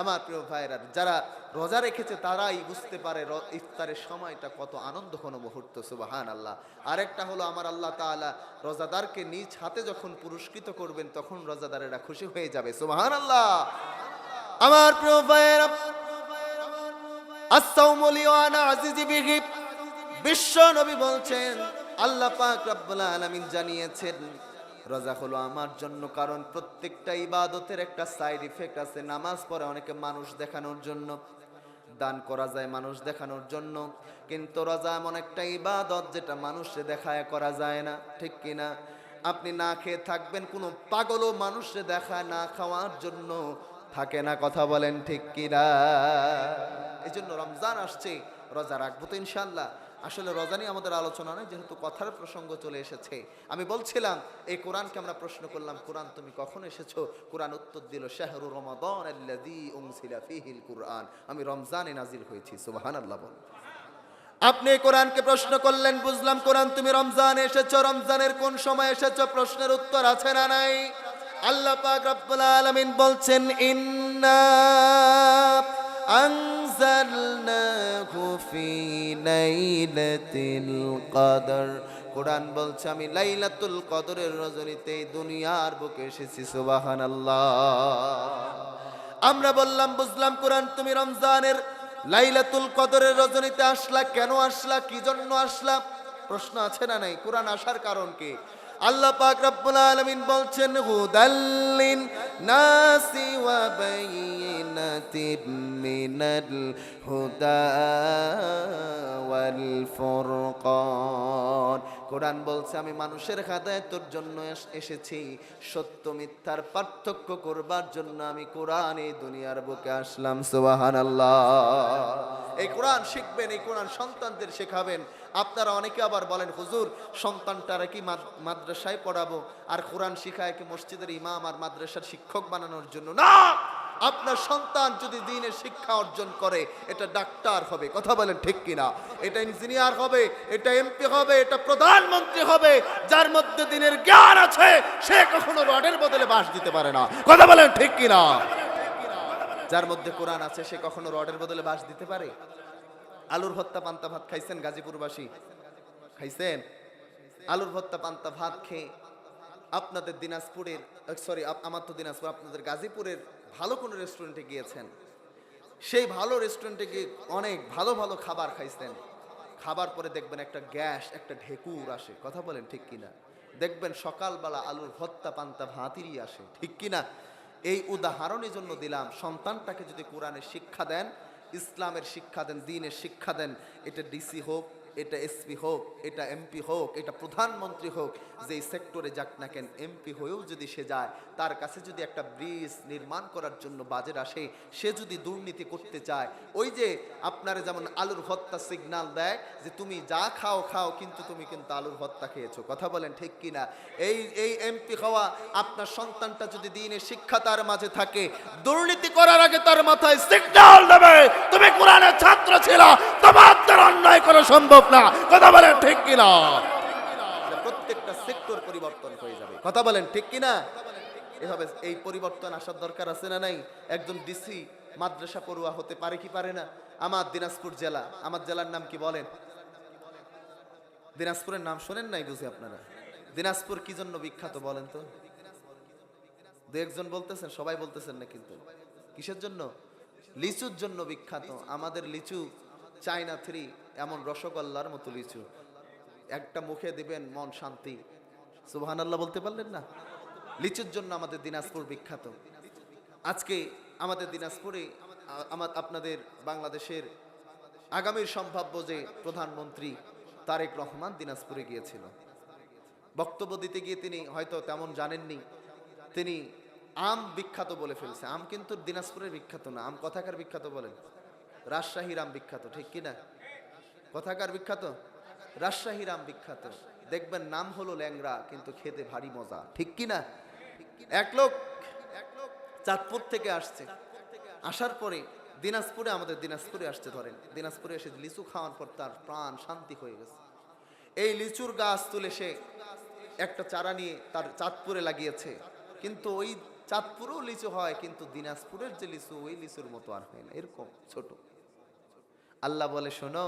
আমার প্রিয় ভাইরা, যারা রোজা রেখেছে তারাই বুঝতে পারে ইফতারের সময়টা কত আনন্দ ঘন মুহূর্ত। সুবহানাল্লাহ। আরেকটা হলো, আমার আল্লাহ তাআলা রোজাদারকে নিজ হাতে যখন পুরস্কৃত করবেন তখন রোজাদারেরা খুশি হয়ে যাবে। সুবহানাল্লাহ। আমার প্রিয় ভাইরা, আস-সাওমু লি ওয়া আনা আজিজি বিহি, বিশ্ব নবী বলছেন, আল্লাহ পাক রব্বুল আলামিন জানিয়েছেন রোজা হলো আমার জন্য, কারণ প্রত্যেকটা ইবাদতের একটা সাইড ইফেক্ট আছে। নামাজ পড়ে অনেকে মানুষ দেখানোর জন্য, দান করা যায় মানুষ দেখানোর জন্য, কিন্তু রোজা এমন একটা ইবাদত যেটা মানুষে দেখায় করা যায় না, ঠিক কিনা? আপনি না খেয়ে থাকবেন, কোনো পাগলও মানুষে দেখায় না খাওয়ার জন্য থাকে না। কথা বলেন ঠিক কিনা? এই জন্য রমজান আসছে, রোজা রাখবো তো ইনশাআল্লাহ। আসলে রোজা নিয়ে আমাদের আলোচনা নয়, যেহেতু কথার প্রসঙ্গ চলে এসেছে। আমি বলছিলাম, এই কোরআনকে আমরা প্রশ্ন করলাম, কোরআন তুমি কখন এসেছো? কোরআন উত্তর দিল, শাহরু রমাদান আল্লাযী উনজিলা ফীহিল কুরআন, আমি রমজানে নাজিল হয়েছি। সুবহানাল্লাহ। বল। আপনি কোরআনকে প্রশ্ন করলেন, বুঝলাম কোরআন তুমি রমজানে এসেছো, রমজানের কোন সময় এসেছো? প্রশ্নের উত্তর আছে না নাই? আল্লাহ পাক রব্বুল আলামিন বলছেন, ইন্না আনজালনাহু ফি লাইলাতিল কদর, কোরআন বলছে আমি লাইলাতুল কদরের রজনীতে দুনিয়ার বুকে এসেছি। সুবহানাল্লাহ। আমরা বললাম, বুঝলাম কোরআন তুমি রমজানের লাইলাতুল কদরের রজনীতে আসলা, কেন আসলা, কি জন্য আসলা? প্রশ্ন আছে না নাই? কোরআন আসার কারণ কি? আল্লাহ পাক রব্বুল আলামিন বলছেন, হুদাল্লিন নাসি ওয়া বাইয়িনাতিন মিনাল হুদা ওয়াল ফুরকান, কোরআন বলছে আমি মানুষের হেদায়েতের জন্য এসেছি, সত্য মিথ্যার পার্থক্য করবার জন্য আমি কোরআন এই দুনিয়ার বুকে আসলাম। সুবহানাল্লাহ। এই কোরআন শিখবেন, এই কোরআন সন্তানদের শেখাবেন। আপনারা অনেকে আবার বলেন, হুজুর সন্তানটারা কি মাদ্রাসায় পড়াবো আর কোরআন শিখায় কি মসজিদের ইমাম আর মাদ্রাসার শিক্ষক বানানোর জন্য? না, আপনার সন্তান যদি দ্বীনের শিক্ষা অর্জন করে, এটা ডাক্তার হবে। কথা বলেন ঠিক কিনা? এটা ইঞ্জিনিয়ার হবে, এটা এমপি হবে, এটা প্রধানমন্ত্রী হবে। যার মধ্যে দ্বীনের জ্ঞান আছে সে কখনো রডের বদলে বাঁশ দিতে পারে না। কথা বলেন ঠিক কিনা? যার মধ্যে কোরআন আছে সে কখনো রডের বদলে বাঁশ দিতে পারে? আলুর ভর্তা পান্তা ভাত খাইছেন গাজীপুরবাসী? খাইছেন? আলুর ভর্তা পান্তা ভাত খেয়ে আপনাদের দিনাজপুরের, সরি আমার তো দিনাজপুর, আপনাদের গাজীপুরের ভালো কোনো রেস্টুরেন্টে গিয়েছেন, সেই ভালো রেস্টুরেন্টে গিয়ে অনেক ভালো ভালো খাবার খাইছেন। খাবার পরে দেখবেন একটা গ্যাস, একটা ঢেকুর আসে। কথা বলেন ঠিক কিনা? দেখবেন সকালবেলা আলুর ভর্তা পান্তা ভাতই আসে, ঠিক কিনা? এই উদাহরণের জন্য দিলাম, সন্তানটাকে যদি কোরআনের শিক্ষা দেন, ইসলামের শিক্ষা দেন, দ্বীনের শিক্ষা দেন, এটা ডিসি হোক, এটা এসপি হোক, এটা এমপি হোক, এটা প্রধানমন্ত্রী হোক, যেই সেক্টরে যাক না কেন, এমপি হয়েও যদি সে যায়, তার কাছে যদি একটা ব্রিজ নির্মাণ করার জন্য বাজেট আসে, সে যদি দুর্নীতি করতে চায়, ওই যে আপনারা যেমন আলুর ভর্তা সিগন্যাল দেয় যে তুমি যা খাও খাও, কিন্তু তুমি কিন্তু আলুর ভর্তা খেয়েছো। কথা বলেন ঠিক কিনা? এই এমপি হওয়া আপনার সন্তানটা যদি দ্বীনের শিক্ষা তার মাঝে থাকে, দুর্নীতি করার আগে তার মাথায় সিগন্যাল দেবে, তুমি কোরআনের ছাত্র ছিল, তোমার দ্বারা অন্যায় করা সম্ভব না। কথা বলেন ঠিক কিনা? প্রত্যেকটা সেক্টর পরিবর্তন হয়ে যাবে। কথা বলেন ঠিক কিনা? এভাবে এই পরিবর্তন আসার দরকার আছে না নাই? একজন ডিসি মাদ্রাসা পড়ুয়া হতে পারে কি পারে না? আমার দিনাজপুর জেলা, আমার জেলার নাম কি বলেন? দিনাজপুরের নাম শোনেন নাই বুঝি আপনারা? দিনাজপুর কি জন্য বিখ্যাত বলেন তো? দু একজন বলতেছেন, সবাই বলতেছেন না কিন্তু। কিসের জন্য? লিচুর জন্য বিখ্যাত। আমাদের লিচু চায়না 3, এমন রসগোল্লার মতো লিচু, একটা মুখে দিবেন মন শান্তি। সুবহানাল্লাহ বলতে পারলেন না? লিচুর জন্য আমাদের দিনাজপুর বিখ্যাত। আজকে আমাদের দিনাজপুরে আপনাদের বাংলাদেশের আগামীর সম্ভাব্য যে প্রধানমন্ত্রী তারেক রহমান দিনাজপুরে গিয়েছিল। বক্তব্য দিতে গিয়ে তিনি হয়তো তেমন জানেননি, তিনি আম বিখ্যাত বলে ফেলছে। আম কিন্তু দিনাজপুরের বিখ্যাত না, আম কথাকার বিখ্যাত বলেন? রাজশাহীর আম বিখ্যাত, ঠিক কিনা? কথাকার বিখ্যাত? রাজশাহীর আম বিখ্যাত। দেখবেন নাম হলো ল্যাংড়া, কিন্তু খেতে ভারী মজা, ঠিক কিনা? এক লোক চাঁদপুর থেকে আসছে, আসার পরে দিনাজপুরে, আমাদের দিনাজপুরে আসছে ধরেন, দিনাজপুরে এসে লিচু খাওয়ার পর তার প্রাণ শান্তি হয়ে গেছে। এই লিচুর গাছ তুলে সে একটা চারা নিয়ে তার চাঁদপুরে লাগিয়েছে, কিন্তু ওই চাঁদপুরেও লিচু হয়, কিন্তু দিনাজপুরের যে লিচু ওই লিচুর মতো আর হয় না, এরকম ছোট। আল্লাহ বলে, শোনো,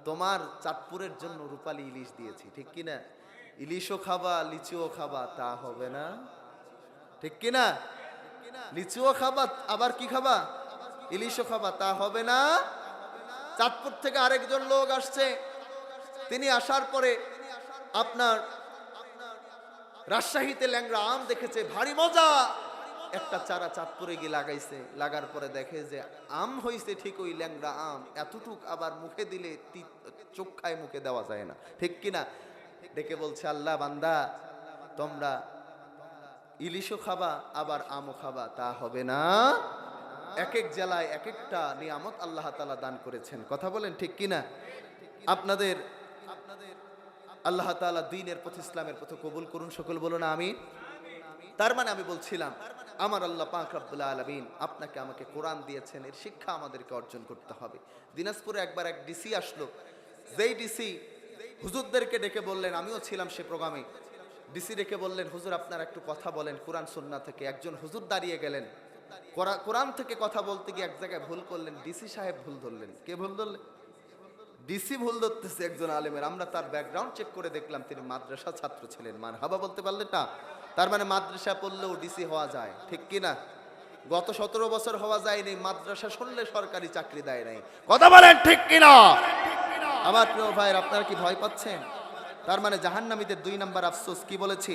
তোমার চাঁদপুরের জন্য রূপালী ইলিশ দিয়েছি, ঠিক কিনা? ইলিশও খাবা, লিচুও খাবা, তা হবে না, ঠিক কিনা? লিচুও খাবা, আবার কি খাবা? ইলিশও খাবা, তা হবে না। চাঁদপুর থেকে আরেকজন লোক আসছে, তিনি আসার পরে আপনার রাজশাহীতে ল্যাংড়া আম দেখেছে, ভারী মজা, একটা চারা চাঁদপুরে গিয়ে লাগাইছে। লাগার পরে দেখে যে আম হইছে ঠিক ওই ল্যাংড়া আম, এতটুক আবার মুখে দিলে চোখায় মুখে দেওয়া যায় না, ঠিক কিনা? ডেকে বলছে, আল্লাহ বান্দা, তোমরা ইলিশও খাবা আবার আমও খাবা, তা হবে না। এক এক জেলায় এক একটা নিয়ামত আল্লাহ তাআলা দান করেছেন, কথা বলেন ঠিক কিনা? আপনাদের আল্লাহ তাআলা দ্বীনের পথ, ইসলামের পথ কবুল করুন, সকল বলুন আমিন। তার মানে আমি বলছিলাম, আমার আল্লাহ পাক রব্বুল আলামিন আপনাকে আমাকে কোরআন দিয়েছেন, এর শিক্ষা আমাদেরকে অর্জন করতে হবে। দিনাজপুরে একবার এক ডিসি আসলো, যেই ডিসি হুজুরদেরকে ডেকে বললেন, আমিও ছিলাম সে প্রোগ্রামে, ডিসি ডেকে বললেন, হুজুর আপনারা একটু কথা বলেন কোরআন সুন্নাহ থেকে। একজন হুজুর দাঁড়িয়ে গেলেন, কোরআন থেকে কথা বলতে গিয়ে এক জায়গায় ভুল করলেন, ডিসি সাহেব ভুল ধরলেন। কে ভুল ধরলেন? ডিসি ভুল ধরতেছে একজন আলেমের। আমরা তার ব্যাকগ্রাউন্ড চেক করে দেখলাম তিনি মাদ্রাসা ছাত্র ছিলেন। মারহাবা বলতে পারলেন না? তার মানে মাদ্রাসা পড়লেও ডিসি হওয়া যায়, ঠিক কিনা? গত 17 বছর হওয়া যায়নি, মাদ্রাসা শুনলে সরকারি চাকরি দেয় নাই, কথা বলেন ঠিক কিনা? আমার প্রিয় ভাইয়ের, আপনারা কি ভয় পাচ্ছেন? তার মানে জাহান্নামীদের 2 নাম্বার আফসোস কি বলেছি?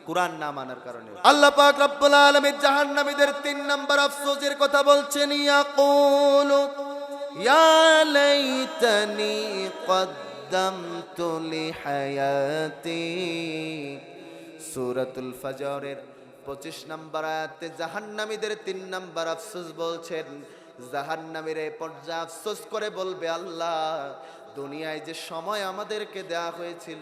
কুরআন না মানার কারণে। আল্লাহ পাক রব্বুল আলামিন জাহান্নামীদের 3 নাম্বার আফসোসের কথা বলছেন, ইয়াকুলু ইয়া লাইতানি কদ্দামতু লিহায়াতি। সূরাতুল ফজরের 25 নাম্বার আয়াতে জাহান্নামীদের 3 নাম্বার আফসোস বলছেন। জাহান্নামীরা এই পর্যায়ে আফসোস করে বলবে, আল্লাহ, দুনিয়ায় যে সময় আমাদেরকে দেয়া হয়েছিল,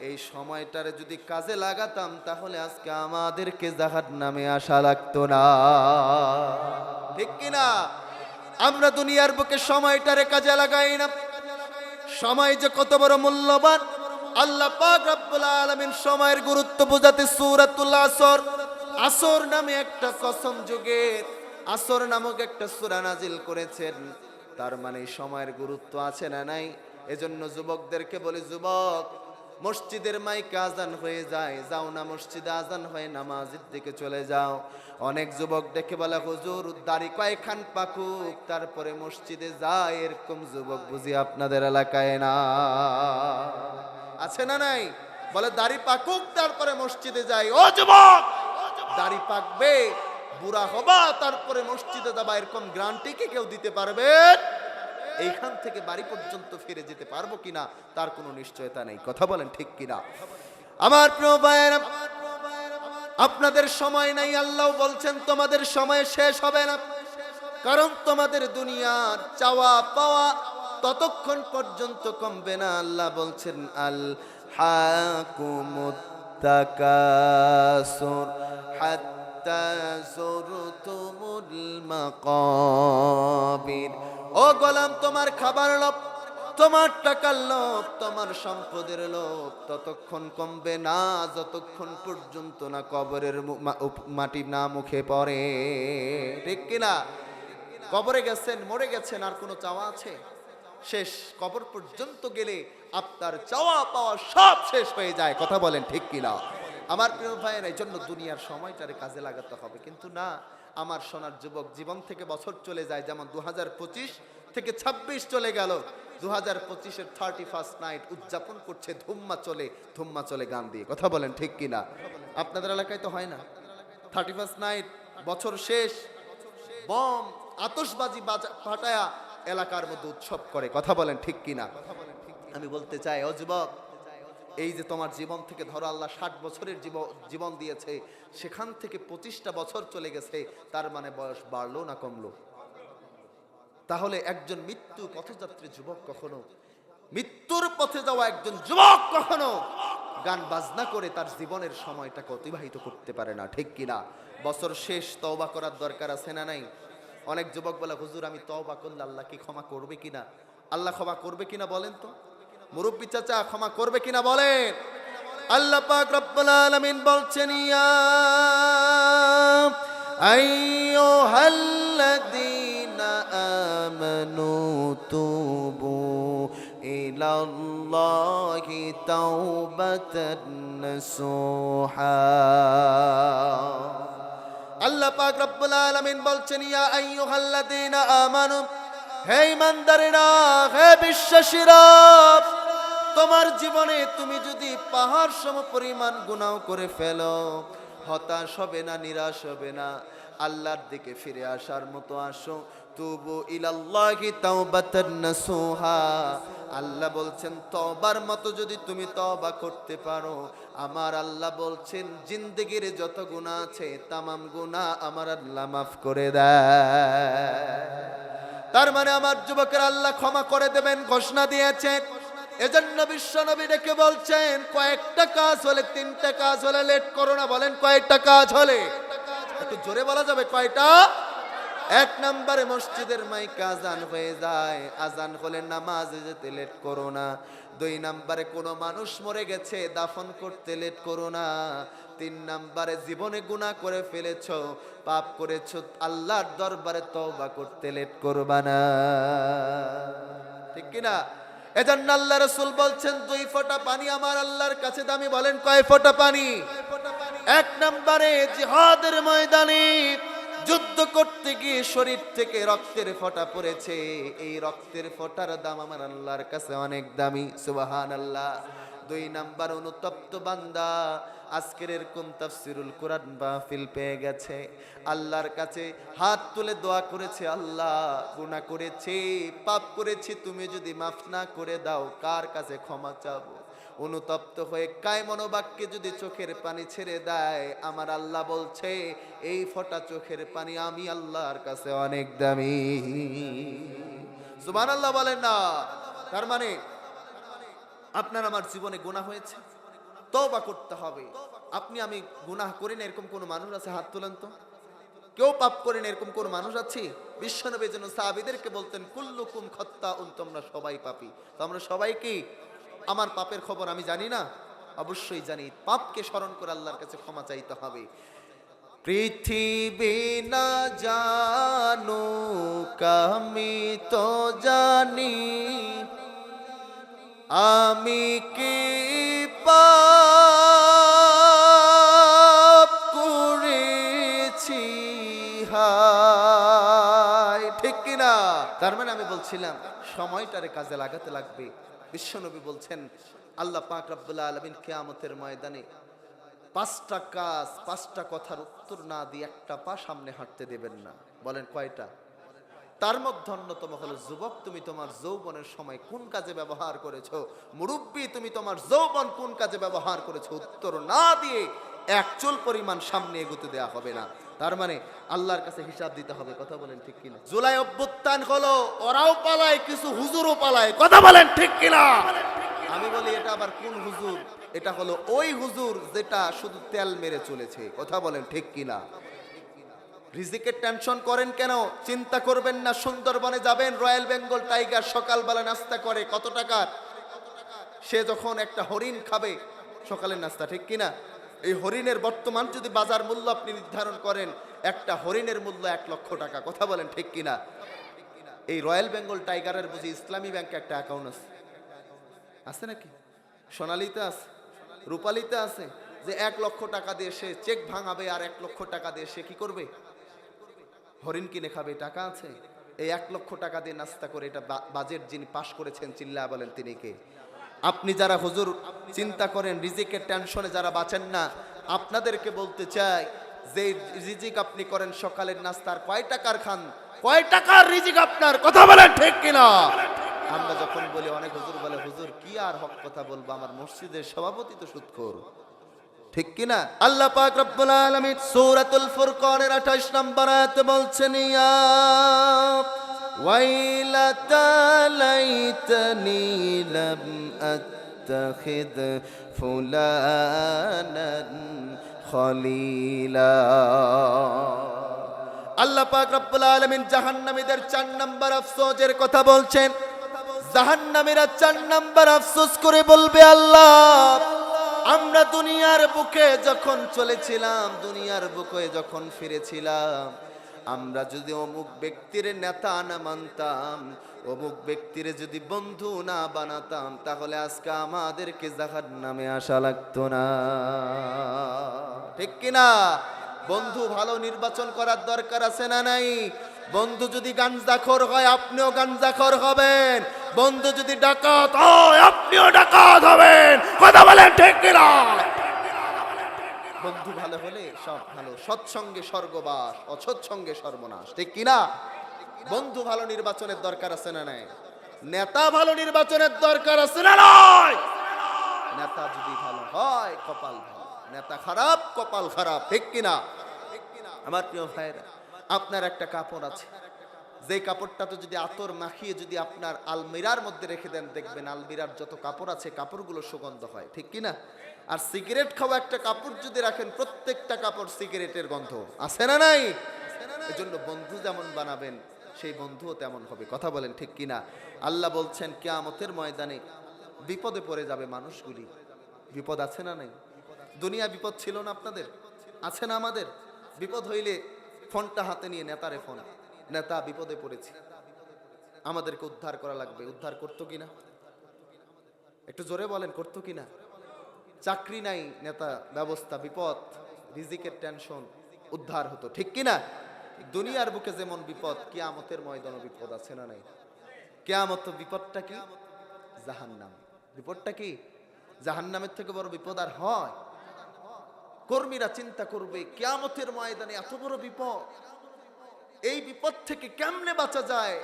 এই সময়টারে যদি কাজে লাগাতাম তাহলে আজকে আমাদেরকে জাহান্নামে আসা লাগতো না, ঠিক কিনা? আমরা দুনিয়ার বুকে সময়টারে কাজে লাগাই না। সময় যে কত বড় মূল্যবান, আল্লাহ পাক রব্বুল আলামিন সময়ের গুরুত্ব বোঝাতে সূরাতুল আসর, আসর নামে একটা কসম যুগের আসর নামক একটা সূরা নাজিল করেছেন। তার মানে সময়ের গুরুত্ব আছে না নাই? এজন্য যুবকদেরকে বলি, যুবক, মসজিদের মাইকে আজান হয়ে যায়, যাও না মসজিদে, আজান হয়ে নামাজের দিকে চলে যাও। অনেক যুবক দেখে বলে, হুজুর দাড়ি কয়খান পাকুক তারপরে মসজিদে যায়, এরকম যুবক বুঝি আপনাদের এলাকায় না? আছে না নাই? বলে দাড়ি পাকুক তারপরে মসজিদে যায়। ও যুবক, দাড়ি পাকবে, বুড়া হবা, তারপরে মসজিদে যাবা, এরকম গ্যারান্টি কি কেউ দিতে পারবে? এইখান থেকে বাড়ি পর্যন্ত ফিরে যেতে পারবো কিনা তার কোনো নিশ্চয়তা নেই, কথা বলেন ঠিক কিনা? আমার প্রিয় ভাইয়েরা, আপনাদের সময় নাই, আল্লাহ বলছেন তোমাদের সময় শেষ হবে না, কারণ তোমাদের দুনিয়ার চাওয়া পাওয়া ততক্ষণ পর্যন্ত কমবে না। আল্লাহ বলছেন, আল হাকুমুত তাকাসুর হাত্তা যুরতুমুল মাকাবির। ও গোলাম, তোমার খাবার লোভ, তোমার টাকার লোভ, তোমার সম্পদের লোভ ততক্ষণ কমবে না যতক্ষণ পর্যন্ত না কবরের মাটি না মুখে পড়ে, ঠিক কিনা? কবরে গেছেন, মরে গেছেন, আর কোনো চাওয়া আছে? শেষ। কবর পর্যন্ত গেলে আপনার চাওয়া পাওয়া সব শেষ হয়ে যায়, কথা বলেন ঠিক কিনা? আমার প্রিয় ভাইয়ের, এই জন্য দুনিয়ার সময়টারে কাজে লাগাতে হবে। কিন্তু না, আমার সোনার যুবক, জীবন থেকে বছর চলে যায়, যেমন 2025 থেকে 26 চলে গেল, 2025-এর 31st নাইট উদযাপন করছে ধুম্মা চলে গান দিয়ে, কথা বলেন ঠিক কিনা? আপনাদের এলাকায় তো হয় না? 31st নাইট, বছর শেষ, বম আতশবাজি ফাটায়া এলাকার মধ্যে উৎসব করে, কথা বলেন ঠিক কিনা? আমি বলতে চাই, ও যুবক, এই যে তোমার জীবন থেকে ধরো আল্লাহ 60 বছরের জীবন দিয়েছে, সেখান থেকে 25টা বছর চলে গেছে, তার মানে বয়স বাড়লো না কমলো? তাহলে একজন মৃত্যু পথযাত্রী যুবক কখনো, মৃত্যুর পথে যাওয়া একজন যুবক কখনো গান বাজনা করে তার জীবনের সময়টাকে অতিবাহিত করতে পারে না, ঠিক কিনা? বছর শেষ তওবা করার দরকার আছে না নাই? অনেক যুবক বলে, হুজুর আমি তওবা করলে আল্লাহ কি ক্ষমা করবে কিনা? আল্লাহ ক্ষমা করবে কিনা বলেন তো? মুরব্বী চাচা ক্ষমা করবে কিনা বলেন? আল্লাহ পাক রব্বুল আলামিন বলছেন, ইয়া আইয়ুহাল্লাযীনা আমানু তুবু ইলাল্লাহি তাওবাতান নাসুহা। আল্লাহ পাক রব্বুল আলামিন বলছেন, ইয়া আইয়ুহাল্লাযীনা আমানু, হে ঈমানদারেরা, হে বিশ্বাসীরা, তোমার জীবনে তুমি যদি পাহাড় সম পরিমাণ গুনাহ করে ফেলো, হতাশ হবে না, নিরাশ হবে না, আল্লাহর দিকে ফিরে আসার মতো আসো। তুবু ইলাল্লাহি তাওবাতান নাসুহা। আল্লাহ বলছেন তওবার মতো যদি তুমি তওবা করতে পারো, আমার আল্লাহ বলছেন জিন্দেগির যত গুনাহ আছে তামাম গুনাহ আমার আল্লাহ মাফ করে দেয়। তার মানে আমার যুবকের আল্লাহ ক্ষমা করে দেবেন ঘোষণা দিয়েছেন। এজন্য বিশ্ব নবী ডেকে বলছেন, কয়েকটা কাজ হলে, 3টা কাজ হলে লেট করো না। বলেন কয়েকটা কাজ হলে? একটু জোরে বলা যাবে কয়টা? 1 নম্বরে মসজিদের মাইকে আজান হয়ে যায়, আজান হলে নামাজে যেতে লেট করো না। 2 নম্বরে কোনো মানুষ মরে গেছে, দাফন করতে লেট করো না। 3 নম্বরে জীবনে গুনাহ করে ফেলেছো, পাপ করেছো, আল্লাহর দরবারে তওবা করতে লেট করবা না, ঠিক কিনা? এজন্য আল্লাহ রাসূল বলছেন 2 ফোঁটা পানি আমার আল্লাহর কাছে দামি। বলেন কয় ফোঁটা পানি? 1 নম্বরে জিহাদের ময়দানে যুদ্ধ করতে গিয়ে শরীর থেকে রক্তের ফোঁটা পড়েছে, এই রক্তের ফোঁটার দাম আমার আল্লাহর কাছে অনেক দামি, সুবহানাল্লাহ। 2 নাম্বার অনুতপ্ত বান্দা আজকের এরকম তাফসিরুল কোরআন মাহফিল পেয়ে গেছে, আল্লাহর কাছে হাত তুলে দোয়া করেছে, আল্লাহ গুনাহ করেছি, পাপ করেছি, তুমি যদি মাফ না করে দাও কার কাছে ক্ষমা চাবো? অনুতপ্ত হয়ে কায় মনোবাক্যে যদি চোখের পানি ছেড়ে দেয়, আমার আল্লাহ বলছে এই ফোঁটা চোখের পানি আমি আল্লাহর কাছে অনেক দামি। সুবহানাল্লাহ বলেন না? তার মানে আপনার আমার জীবনে গুনাহ হয়েছে, তওবা করতে হবে। আপনি আমি গুনাহ করি না এরকম কোন মানুষ আছে? হাত তোলেন তো। কেউ পাপ করেন এরকম কোন মানুষ আছে? বিশ্বনবী যেন সাহাবীদেরকে বলতেন, কুল্লুকুম খাত্তাউন, তোমরা সবাই পাপী। তো আমরা সবাই কি? আমার পাপের খবর আমি জানি না? অবশ্যই জানি। পাপকে স্মরণ করে আল্লাহর কাছে ক্ষমা চাইতে হবে। পৃথিবী না জানুক আমি তো জানি, আমি কি পাপ করেছি, হায়, ঠিক কিনা? তার মানে আমি বলছিলাম সময়টারে কাজে লাগাতে লাগবে। বিশ্বনবী বলছেন, আল্লাহ পাক রব্বুল আলামিন কিয়ামতের ময়দানে 5টা কাজ, 5টা কথার উত্তর না দিয়ে একটা পা সামনে হাঁটতে দেবেন না। বলেন কয়টা? তার মধ্যে অন্যতম হলো, যুবক তুমি তোমার যৌবনের সময় কোন কাজে ব্যবহার করেছো? মুরব্বী তুমি তোমার যৌবন কোন কাজে ব্যবহার করেছো? উত্তর না দিয়ে 1 চুল পরিমাণ সামনে এগোতে দেয়া হবে না। তার মানে আল্লাহর কাছে হিসাব দিতে হবে। কথা বলেন ঠিক কিনা? জুলাই অভ্যুত্থান হলো, ওরাও পালায়, কিছু হুজুরও পালায়। কথা বলেন ঠিক কিনা? আমি বলি এটা আবার কোন হুজুর? এটা হলো ওই হুজুর যেটা শুধু তেল মেরে চলেছে। কথা বলেন ঠিক কিনা? রিজিকের টেনশন করেন কেন? চিন্তা করবেন না, সুন্দরবনে যাবেন, রয়্যাল বেঙ্গল টাইগার সকালবেলা নাস্তা করে কত টাকার? সে যখন একটা হরিণ খাবে সকালের নাস্তা, ঠিক কিনা? এই হরিণের বর্তমান যদি বাজার মূল্য আপনি নির্ধারণ করেন, একটা হরিণের মূল্য 1 লক্ষ টাকা। কথা বলেন ঠিক কিনা? এই রয়্যাল বেঙ্গল টাইগারের বুঝি ইসলামী ব্যাংকে একটা অ্যাকাউন্ট আছে? আছে নাকি? সোনালীতে আছে, রূপালীতে আছে, যে 1 লক্ষ টাকা দিয়ে সে চেক ভাঙাবে আর 1 লক্ষ টাকা দিয়ে সে কি করবে? হরিণ কিনে খাবে। টাকা আছে? এই 1 লক্ষ টাকা দিয়ে নাস্তা করে, এটা বাজেট যিনি পাশ করেছেন চিল্লায়া বলেন তিনি কে? আপনি যারা হুজুর চিন্তা করেন, রিজিকের টেনশনে যারা বাঁচেন না, আপনাদেরকে বলতে চাই যে রিজিক আপনি করেন সকালের নাস্তার কয় টাকার খান? কয় টাকার রিজিক আপনার? কথা বলেন ঠিক কিনা? আমরা যখন বলি অনেক হুজুর বলে হুজুর কি আর হক কথা বলবো, আমার মসজিদের সভাপতি তো সুদখোর, ঠিক কি না? আল্লাহ পাক রব্বুল আলামিন সূরাতুল ফুরকানের 28 নম্বর আয়াতে বলছেন ইয়া ওয়াইলাতা লাইতানি লাম আত্তাখিদ ফুলানান খলিলা। আল্লাহ পাক রব্বুল আলামিন জাহান্নামীদের 4 নম্বর আফসোসের কথা বলছেন। জাহান্নামীরা 4 নম্বর আফসোস করে বলবে আল্লাহ আমরা দুনিয়ার বুকে যখন চলেছিলাম, দুনিয়ার বুকে যখন ফিরেছিলাম, আমরা যদি অমুক ব্যক্তির নেতা না মানতাম, অমুক ব্যক্তির যদি বন্ধু না বানাতাম, তাহলে আজকে আমাদেরকে জাহান্নামে আসা লাগতো না, ঠিক কিনা? বন্ধু ভালো নির্বাচন করার দরকার আছে না নাই? বন্ধু যদি গাঞ্জাখোর হয় আপনিও গাঞ্জাখোর হবেন, বন্ধু যদি ডাকাত হয় আপনিও ডাকাত হবেন, কথা বলেন ঠিক কিনা? বন্ধু ভালো হলে সব ভালো, সৎসঙ্গে স্বর্গবাস, অসৎসঙ্গে সর্বনাশ, ঠিক কিনা? বন্ধু ভালো নির্বাচনের দরকার আছে না নাই? নেতা ভালো নির্বাচনের দরকার আছে না নাই? নেতা যদি ভালো হয় কপাল ভালো, নেতা খারাপ কপাল খারাপ, ঠিক কিনা? আমার প্রিয় ভাইরা, আপনার একটা কাপড় আছে, যে কাপড়টা তো যদি আতর মাখিয়ে যদি আপনার আলমিরার মধ্যে রেখে দেন, দেখবেন আলমিরার যত কাপড় আছে কাপড়গুলো সুগন্ধ হয়, ঠিক কিনা? আর সিগারেট খাওয়া একটা কাপড় যদি রাখেন, প্রত্যেকটা কাপড় সিগারেটের গন্ধ আছে না নাই? এজন্য বন্ধু যেমন বানাবেন সেই বন্ধুও তেমন হবে, কথা বলেন ঠিক কিনা? আল্লাহ বলছেন কিয়ামতের ময়দানে বিপদে পড়ে যাবে মানুষগুলি। বিপদ আছে না নাই? দুনিয়া বিপদ ছিল না আপনাদের? আছে না আমাদের? বিপদ হইলে ফোনটা হাতে নিয়ে নেতারে ফোন, নেতা বিপদে পড়েছে, আমাদেরকে উদ্ধার করা লাগবে, উদ্ধার করতো কিনা? একটু জোরে বলেন, করতো কিনা? চাকরি নাই, নেতা ব্যবস্থা, বিপদ, রিজিকের টেনশন, উদ্ধার হতো, ঠিক কিনা? দুনিয়ার বুকে যেমন বিপদ, কিয়ামতের ময়দানে বিপদ আছে না নাই? কিয়ামত বিপদটা কি? জাহান্নাম। বিপদটা কি? জাহান্নামের থেকে বড় বিপদ আর হয়? কর্মীরা চিন্তা করবে কিয়ামতের ময়দানে এত বড় বিপদ, এই বিপদ থেকে কেমনে বাঁচা যায়?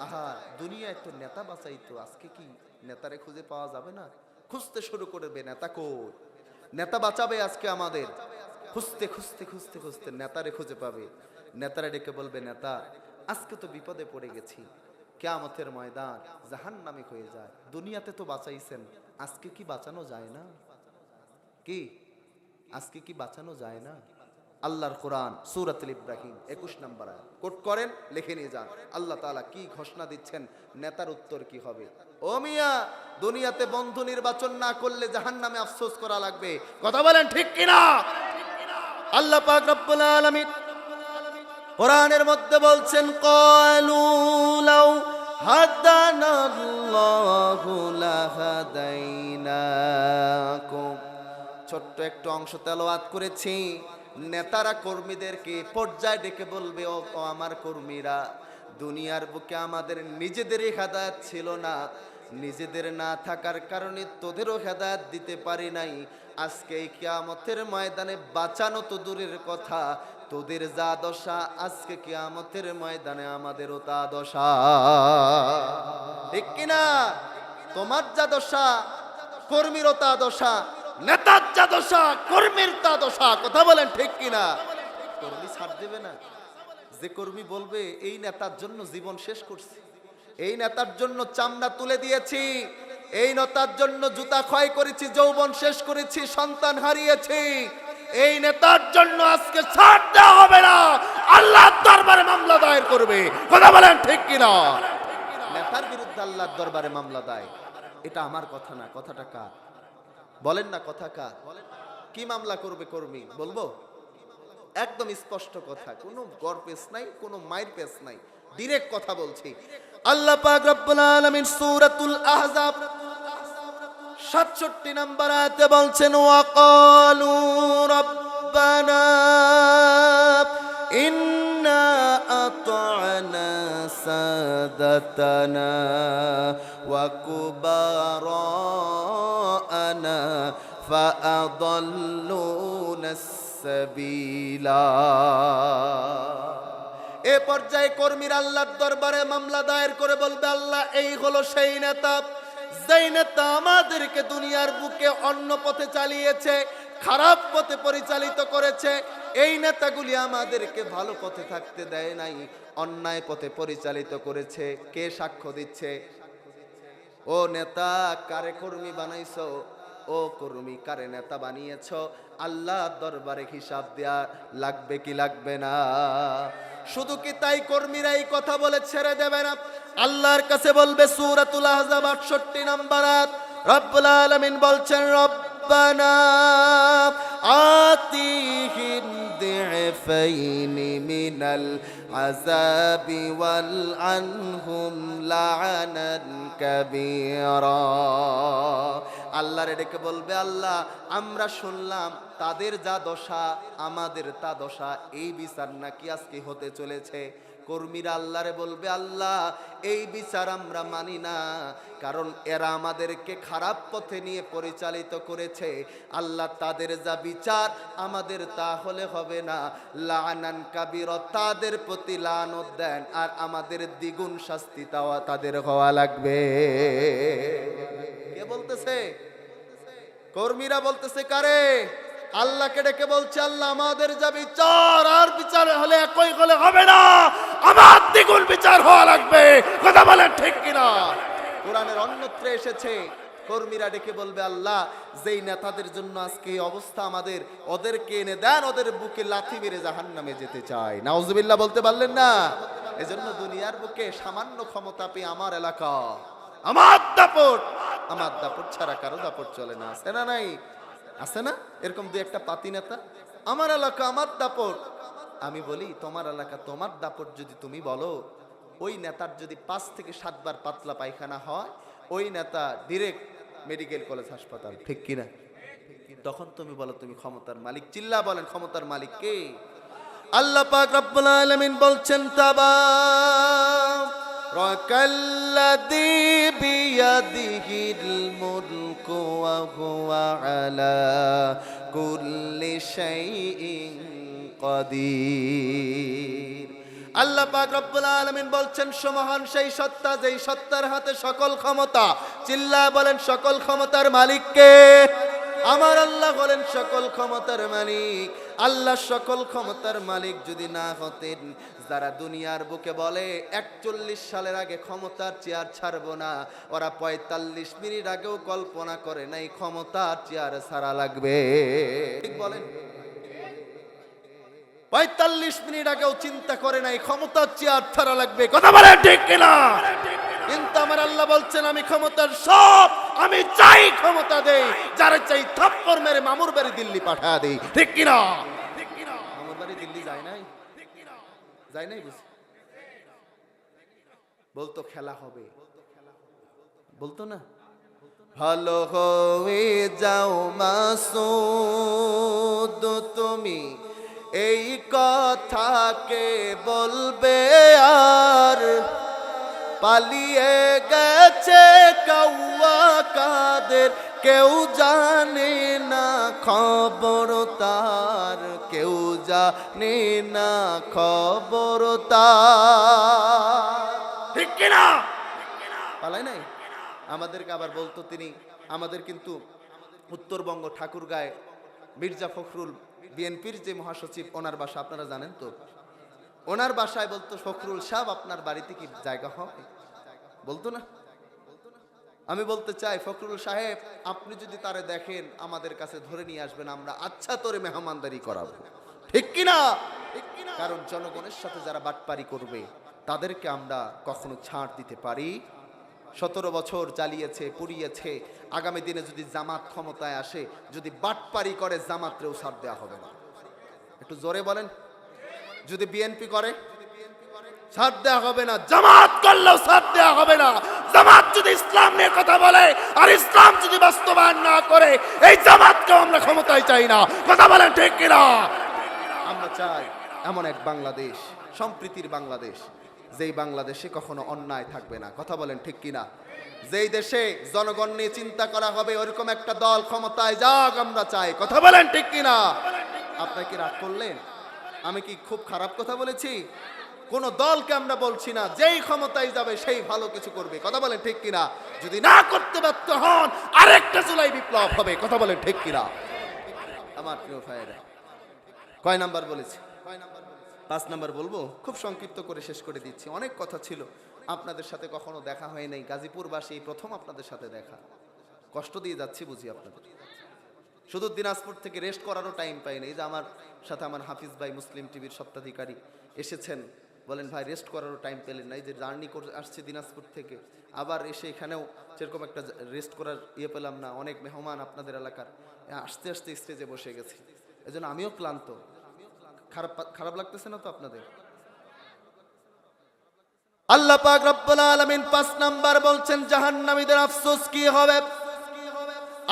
আহা, দুনিয়ায় তো নেতা বাঁচাইতো, আজকে কি নেতারে খুঁজে পাওয়া যাবে না? খুঁজতে শুরু করবে, নেতা কই? নেতা বাঁচাবে আজকে আমাদের। খুঁজতে খুঁজতে খুঁজতে খুঁজতে নেতারে খুঁজে পাবে, নেতারে ডেকে বলবে নেতা আজকে তো বিপদে পড়ে গেছি, কিয়ামতের ময়দান জাহান্নামী হয়ে যায়, দুনিয়াতে তো বাঁচাইছেন, আজকে কি বাঁচানো যায় না? কি আজকে কি বাঁচানো যায় না? আল্লাহর কোরআন সূরাতুল ইব্রাহিম 21 নম্বর আয়াত কোট করেন, লিখে নিয়ে যান। আল্লাহ তাআলা কি ঘোষণা দিচ্ছেন, নেতার উত্তর কি হবে? ও মিয়া, দুনিয়াতে বন্ধু নির্বাচন না করলে জাহান্নামে আফসোস করা লাগবে, কথা বলেন ঠিক কিনা? আল্লাহ পাক রব্বুল আলামিন কোরআনের মধ্যে বলছেন ক্বালু লাউ হাদানাল্লাহু লাহাদাইনাকুম। ছোট্ট একটু অংশ তেলাওয়াত করেছি। নেতারা কর্মীদেরকে পর্যায়ে ডেকে বলবে, ও আমার কর্মীরা, দুনিয়ার বুকে আমাদের নিজেদেরই হেদায়েত ছিল না, নিজেদের না থাকার কারণে তোদেরও হেদায়েত দিতে পারি নাই, আজকে এই কিয়ামতের ময়দানে বাঁচানো তো দূরের কথা, তোদের যা দশা আজকে কিয়ামতের ময়দানে আমাদেরও তা দশা, ঠিক কিনা? তোমার যা দশা কর্মীরও তা দশা, নেতার যা দশা কর্মীর তা দশা, কথা বলেন ঠিক কিনা? কর্মী ছাড় দেবে না। যে কর্মী বলবে এই নেতার জন্য জীবন শেষ করছি, এই নেতার জন্য চামড়া তুলে দিয়েছি, এই নেতার জন্য জুতা ক্ষয় করেছি, যৌবন শেষ করেছি, সন্তান হারিয়েছি, এই নেতার জন্য আজকে ছাড় দেওয়া হবে না, আল্লাহর দরবারে মামলা দায়ের করবে, কথা বলেন ঠিক কিনা? নেতার বিরুদ্ধে আল্লাহর দরবারে মামলা দায়, এটা আমার কথা না, কথাটা কার? বলেন না, কথা কার? কি মামলা করবে কর্মী? বলবো একদম স্পষ্ট কথা, কোনো গরপেশ নাই, কোনো মাইর পেশ নাই, ডাইরেক্ট কথা বলছি। আল্লাহ পাক রব্বুল আলামিন সূরাতুল আহজাব 67 নম্বর আয়াতে বলছেন ওয়াকালু রব্বানা ইন্না আতা'না সাদাতানা ওয়া কুবারানা ফাআদাল্লুনা সাবিলা। এ পর্যায়ে কর্মীরা আল্লাহর দরবারে মামলা দায়ের করে বলবে, আল্লাহ এই হলো সেই নেতা, যেই নেতা আমাদেরকে দুনিয়ার বুকে অন্য পথে চালিয়েছে, খারাপ পথে পরিচালিত করেছে। এই নেতাগুলি আমাদেরকে ভালো পথে থাকতে দেয় নাই, অন্যায় পথে পরিচালিত করেছে। কে সাক্ষ্য দিচ্ছে? ও নেতা কারে কর্মী বানাইছো? ও কর্মী কারে নেতা বানিয়েছো? আল্লাহর দরবারে হিসাব দেয়া লাগবে কি লাগবে না? শুধু কি তাই কর্মীরা এই কথা বলে ছেড়ে দেবে না? আল্লাহর কাছে বলবে, সূরাতুল আহজাব 68 নম্বর আয়াত, রব্বুল আলামিন বলছেন, রব্বানা আতিহিম দি'ফাইনি মিনাল আযাবি ওয়াল আনহুম লা'নান কাবীরা। আল্লাহরে ডেকে বলবে, আল্লাহ আমরা শুনলাম তাদের যা দশা আমাদের তা দশা, এই বিচার নাকি আজকে হতে চলেছে। কর্মীরা আল্লাহরে বলবে, আল্লাহ এই বিচার আমরা মানি না, কারণ এরা আমাদেরকে খারাপ পথে নিয়ে পরিচালিত করেছে। আল্লাহ তাদের যা বিচার আমাদের তা হলে হবে না। লানান কাবীরা, তাদের প্রতি লানত দেন, আর আমাদের দ্বিগুণ শাস্তি তাদের হওয়া লাগবে। কে বলতেছে? কর্মীরা বলতেছে। কারে? আল্লাহকে ডেকে বলছে, আল্লাহ আমাদের যা বিচার, আর বিচার হলে একই হলে হবে না, আমার দ্বিগুণ বিচার হওয়া লাগবে। কথা বলেন ঠিক কিনা? কোরআনের অন্যত্রে এসেছে, কর্মীরা ডেকে বলবে, আল্লাহ যেই নেতাদের জন্য আজকে এই অবস্থা আমাদের, ওদেরকে এনে দেন, ওদের বুকে লাথি মেরে জাহান্নামে যেতে চাই। নাউজুবিল্লাহ বলতে পারলেন না? এজন্য দুনিয়ার বুকে সামান্য ক্ষমতা পেয়ে আমার এলাকা, আমার দাপট ছাড়া কারো দাপট চলে না। আছে না? নাই? আছে না এরকম দুই একটা পাতি নেতা? আমার এলাকা আমার দাপট। আমি বলি, তোমার এলাকা তোমার দাপট যদি তুমি বলো, ওই নেতার যদি 5 থেকে 7 বার পাতলা পায়খানা হয়, ওই নেতা ডিরেক্ট মেডিকেল কলেজ হাসপাতাল, ঠিক কিনা? তখন তুমি বলো তুমি ক্ষমতার মালিক। চিল্লা বলেন, ক্ষমতার মালিক কে? আল্লাহ পাক রব্বুল আলামিন বলছেন, তাবারাকাল্লাযী বিয়াদিহিল মুলকু ওয়া হুয়া আলা কুল্লি শাইইন কাদির। আল্লাহ পাক রব্বুল আলামিন বলছেন, সুমহান সেই সত্তা, যেই সত্তার হাতে সকল ক্ষমতা। চিল্লা বলেন, সকল ক্ষমতার মালিক কে? আমার আল্লাহ বলেন সকল ক্ষমতার মালিক। আল্লাহ সকল ক্ষমতার মালিক যদি না হতেন, যারা দুনিয়ার বুকে বলে 41 সালের আগে ক্ষমতার চেয়ার ছাড়বো না, ওরা 45 মিনিট আগেও কল্পনা করে নাই ক্ষমতার চেয়ার ছাড়া লাগবে। ঠিক বলেন? 45 মিনিট আগেও চিন্তা করে নাই ক্ষমতার চেয়ার ছাড়া লাগবে। কথা বলেন ঠিক কিনা? কিন্তু আমার আল্লাহ বলছেন, আমি ক্ষমতার সব, আমি চাই ক্ষমতা দেই, যারা চাই থাপ্পড় মেরে মামুর বাড়ি দিল্লি পাঠা দেই। ঠিক কিনা? মামুর বাড়ি দিল্লি যায় নাই? যায় নাই? বুঝি বলতো খেলা হবে, বলতো না? ভালো হয়ে যাও মাসুদ তুমি, এই কথাকে বলবে আর পালিয়ে গেছে কাউয়া কাদের, কেউ জানে না খবর তার, কেউ জানে না খবর তার। ঠিক কিনা? পালাই নাই? আমাদেরকে আবার বলতো তিনি, আমাদের কিন্তু উত্তরবঙ্গ ঠাকুরগাঁয় মির্জা ফখরুল বিএনপির যে মহাসচিব, ওনার বাসা আপনারা জানেন তো? ওনার বাসায় বলতো, ফখরুল সাহেব আপনার বাড়িতে কি জায়গা হয়? বলতো না? আমি বলতে চাই, ফখরুল সাহেব আপনি যদি তারে দেখেন আমাদের কাছে ধরে নিয়ে আসবেন, আমরা আচ্ছা তোরে মেহমানদারি করাবো। ঠিক কিনা? কারণ জনগণের সাথে যারা বাটপারি করবে তাদেরকে আমরা কখনো ছাড় দিতে পারি? 17 বছর জ্বালিয়েছে, পুড়িয়েছে। আগামী দিনে যদি জামাত ক্ষমতায় আসে, যদি বাটপারি করে, জামাতরেও ছাড় দেওয়া হবে না। একটু জোরে বলেন। যদি বিএনপি করে ছাড় দেওয়া হবে না, জামাত করলেও ছাড় দেওয়া হবে না। জামাত যদি ইসলাম নিয়ে কথা বলে আর ইসলাম যদি বাস্তবায়ন না করে, এই জামাতকেও আমরা ক্ষমতায় চাই না। কথা বলেন ঠিক কিনা? আমরা চাই এমন এক বাংলাদেশ, সম্প্রীতির বাংলাদেশ, যেই বাংলাদেশে কখনো অন্যায় থাকবে না। কথা বলেন ঠিক কিনা? যেই দেশে জনগণ নিয়ে চিন্তা করা হবে, ওইরকম একটা দল ক্ষমতায় যাক আমরা চাই। কথা বলেন ঠিক কিনা? আপনারা কি রাগ করলেন? আমি কি খুব খারাপ কথা বলেছি? কোন দলকে আমরা বলছি না, যেই ক্ষমতায় যাবে সেই ভালো কিছু করবে, কথা বলেন ঠিক কিনা। যদি না করতে ব্যর্থ হন, আরেকটা জুলাই বিপ্লব হবে, কথা বলেন ঠিক কিনা। আমার প্রিয় ভাইয়েরা, কয় নাম্বার বলেছি? 5 নাম্বার বলবো, খুব সংক্ষিপ্ত করে শেষ করে দিচ্ছি। অনেক কথা ছিল, আপনাদের সাথে কখনো দেখা হয় নাই, গাজীপুরবাসী প্রথম আপনাদের সাথে দেখা। কষ্ট দিয়ে যাচ্ছি বুঝি আপনাদের। শুধু দিনাজপুর থেকে রেস্ট করারও টাইম পাইনি। এই যে আমার সাথে আমার হাফিজ ভাই, মুসলিম টিভির স্বত্বাধিকারী এসেছেন, বলেন ভাই রেস্ট করারও টাইম পেলেন না। এই যে জার্নি করে আসছে দিনাজপুর থেকে, আবার এসে এখানেও সেরকম একটা রেস্ট করার পেলাম না। অনেক মেহমান আপনাদের এলাকার, আসতে আসতে স্টেজে বসে গেছি, এজন্য আমিও ক্লান্ত। খারাপ লাগতেছে না তো আপনাদের? আল্লাহ পাক রব্বুল আলামিন 5 নাম্বার বলছেন জাহান্নামীদের আফসোস কি হবে।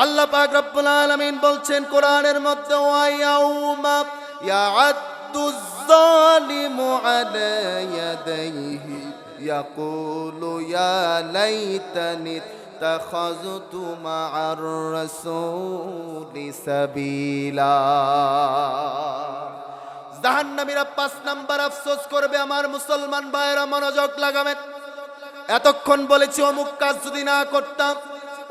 আল্লাহ পাক রব্বুল আলামিন বলছেন কোরআনের মধ্যে, ওয়ায়াউমা ইয়া'আদ্দুয যালিমু আলা ইয়াদাইহি ইয়াকুলু ইয়া লাইতানি ইত্তাখাযতু মা'আর রাসূলি সাবিলা। জাহান্নামীরা 5 নাম্বার আফসোস করবে। আমার মুসলমান ভাইয়েরা মনোযোগ লাগাবেন। এতক্ষণ বলেছি অমুক কাজ যদি না করতাম,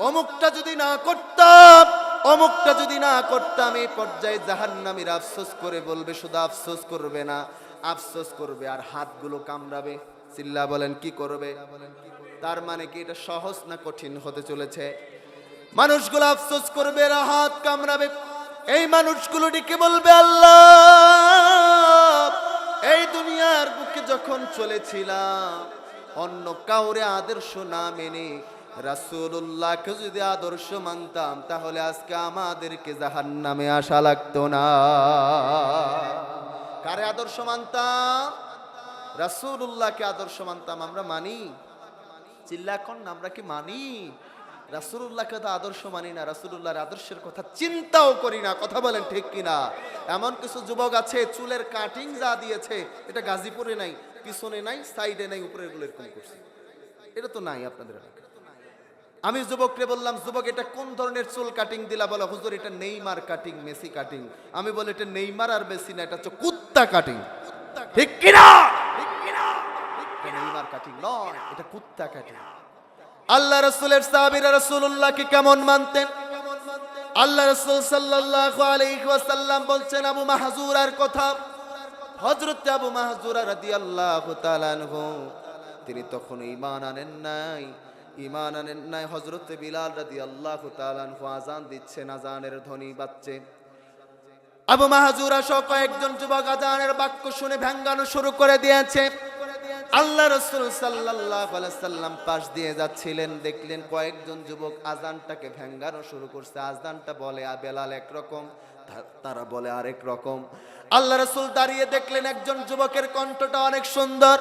অমুকটা যদি না করতাম, অমুকটা যদি না করতাম। এই পর্যায়ে জাহান্নামীরা আফসোস করে বলবে, শুধু আফসোস করবে না, আফসোস করবে আর হাতগুলো কামড়াবে। চিল্লা বলেন কি করবে? তার মানে কি এটা সহজ না কঠিন হতে চলেছে? মানুষগুলো আফসোস করবে আর হাত কামড়াবে। এই মানুষগুলো ডেকে বলবে, আল্লাহ, এই দুনিয়ার বুকে যখন চলেছিলাম, অন্য কাউরে আদর্শ না মেনে রাসূলুল্লাহকে যদি আদর্শ মানতাম, তাহলে আজকে আমাদেরকে জাহান্নামে আসা লাগতো না। কারে আদর্শ মানতাম? রাসূলুল্লাহকে আদর্শ মানতাম। আমরা মানি? চিল্লা এখন আমরা কি মানি? রাসূলুল্লাহকে তো আদর্শ মানি না, রাসূলুল্লাহর আদর্শের কথা চিন্তাও করি না, কথা বলেন ঠিক কিনা। এমন কিছু যুবক আছে চুলের কাটিং যা দিয়েছে, এটা গাজীপুরে নাই, পিছনে নাই, সাইডে নাই, উপরে গুলো এরকম করছে। এটা তো নাই আপনাদের এলাকায়। আমি যুবকরে বললাম, যুবক এটা কোন ধরনের চুল কাটিং দিলা? বলো হুজুর এটা নেইমার কাটিং, মেসি কাটিং। আমি বলি এটা নেইমার আর মেসি না, এটা হচ্ছে কুত্তা কাটিং। ঠিক কিনা? নেইমার কাটিং নয়, এটা কুত্তা কাটিং। আল্লাহ রাসূলের সাহাবীরা রাসূলুল্লাহকে কেমন মানতেন? আল্লাহ রাসূল সাল্লাল্লাহু আলাইহি ওয়াসাল্লাম বলছেন আবু মাহজুরার কথা। হযরত আবু মাহজুরা রাদিয়াল্লাহু তাআলা আনহু, তিনি তখন ঈমান আনেন নাই। হযরত বিলাল রাদিয়াল্লাহু তাআলা আনহু আযান দিচ্ছেন, আযানের ধ্বনি বাজছে। আবু মাহজুরা সহ কয়েকজন যুবক আযানের বাক্য শুনে ভেঙ্গানো শুরু করে দিয়েছে। আল্লাহ রাসূল সাল্লাল্লাহু আলাইহি সাল্লাম পাশ দিয়ে যাচ্ছিলেন, দেখলেন কয়েকজন যুবক আযানটাকে ভেঙ্গানো শুরু করছে। আযানটা বলে বেলাল একরকম, তারা বলে আরেক রকম। আল্লাহ রাসূল দাঁড়িয়ে দেখলেন একজন যুবকের কণ্ঠটা অনেক সুন্দর,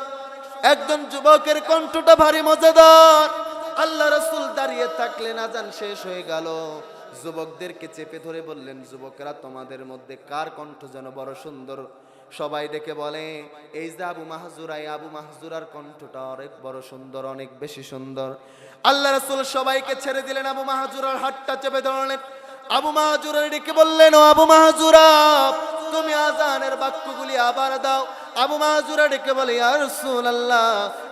একজন যুবকের কণ্ঠটা ভারী মজাদার। আল্লাহ রাসূল দাঁড়িয়ে থাকলেন, আযান শেষ হয়ে গেল। যুবকদেরকে চেপে ধরে বললেন, যুবকেরা তোমাদের মধ্যে কার কণ্ঠ যেন বড় সুন্দর? সবাই ডেকে বলে, এই যে আবু মাহজুরা, আবু মাহজুরার কণ্ঠটা অনেক বড় সুন্দর, অনেক বেশি সুন্দর। আল্লাহ রাসূল সবাইকে ছেড়ে দিলেন, আবু মাহজুরার হাতটা চেপে ধরলেন। আবু মাহজুরা ডেকে বললেন, ও আবু মাহজুরা, তুমি আযানের বাক্যগুলি আবার দাও। আবু মাহজুরা ডেকে বলে, ইয়া রাসূলুল্লাহ,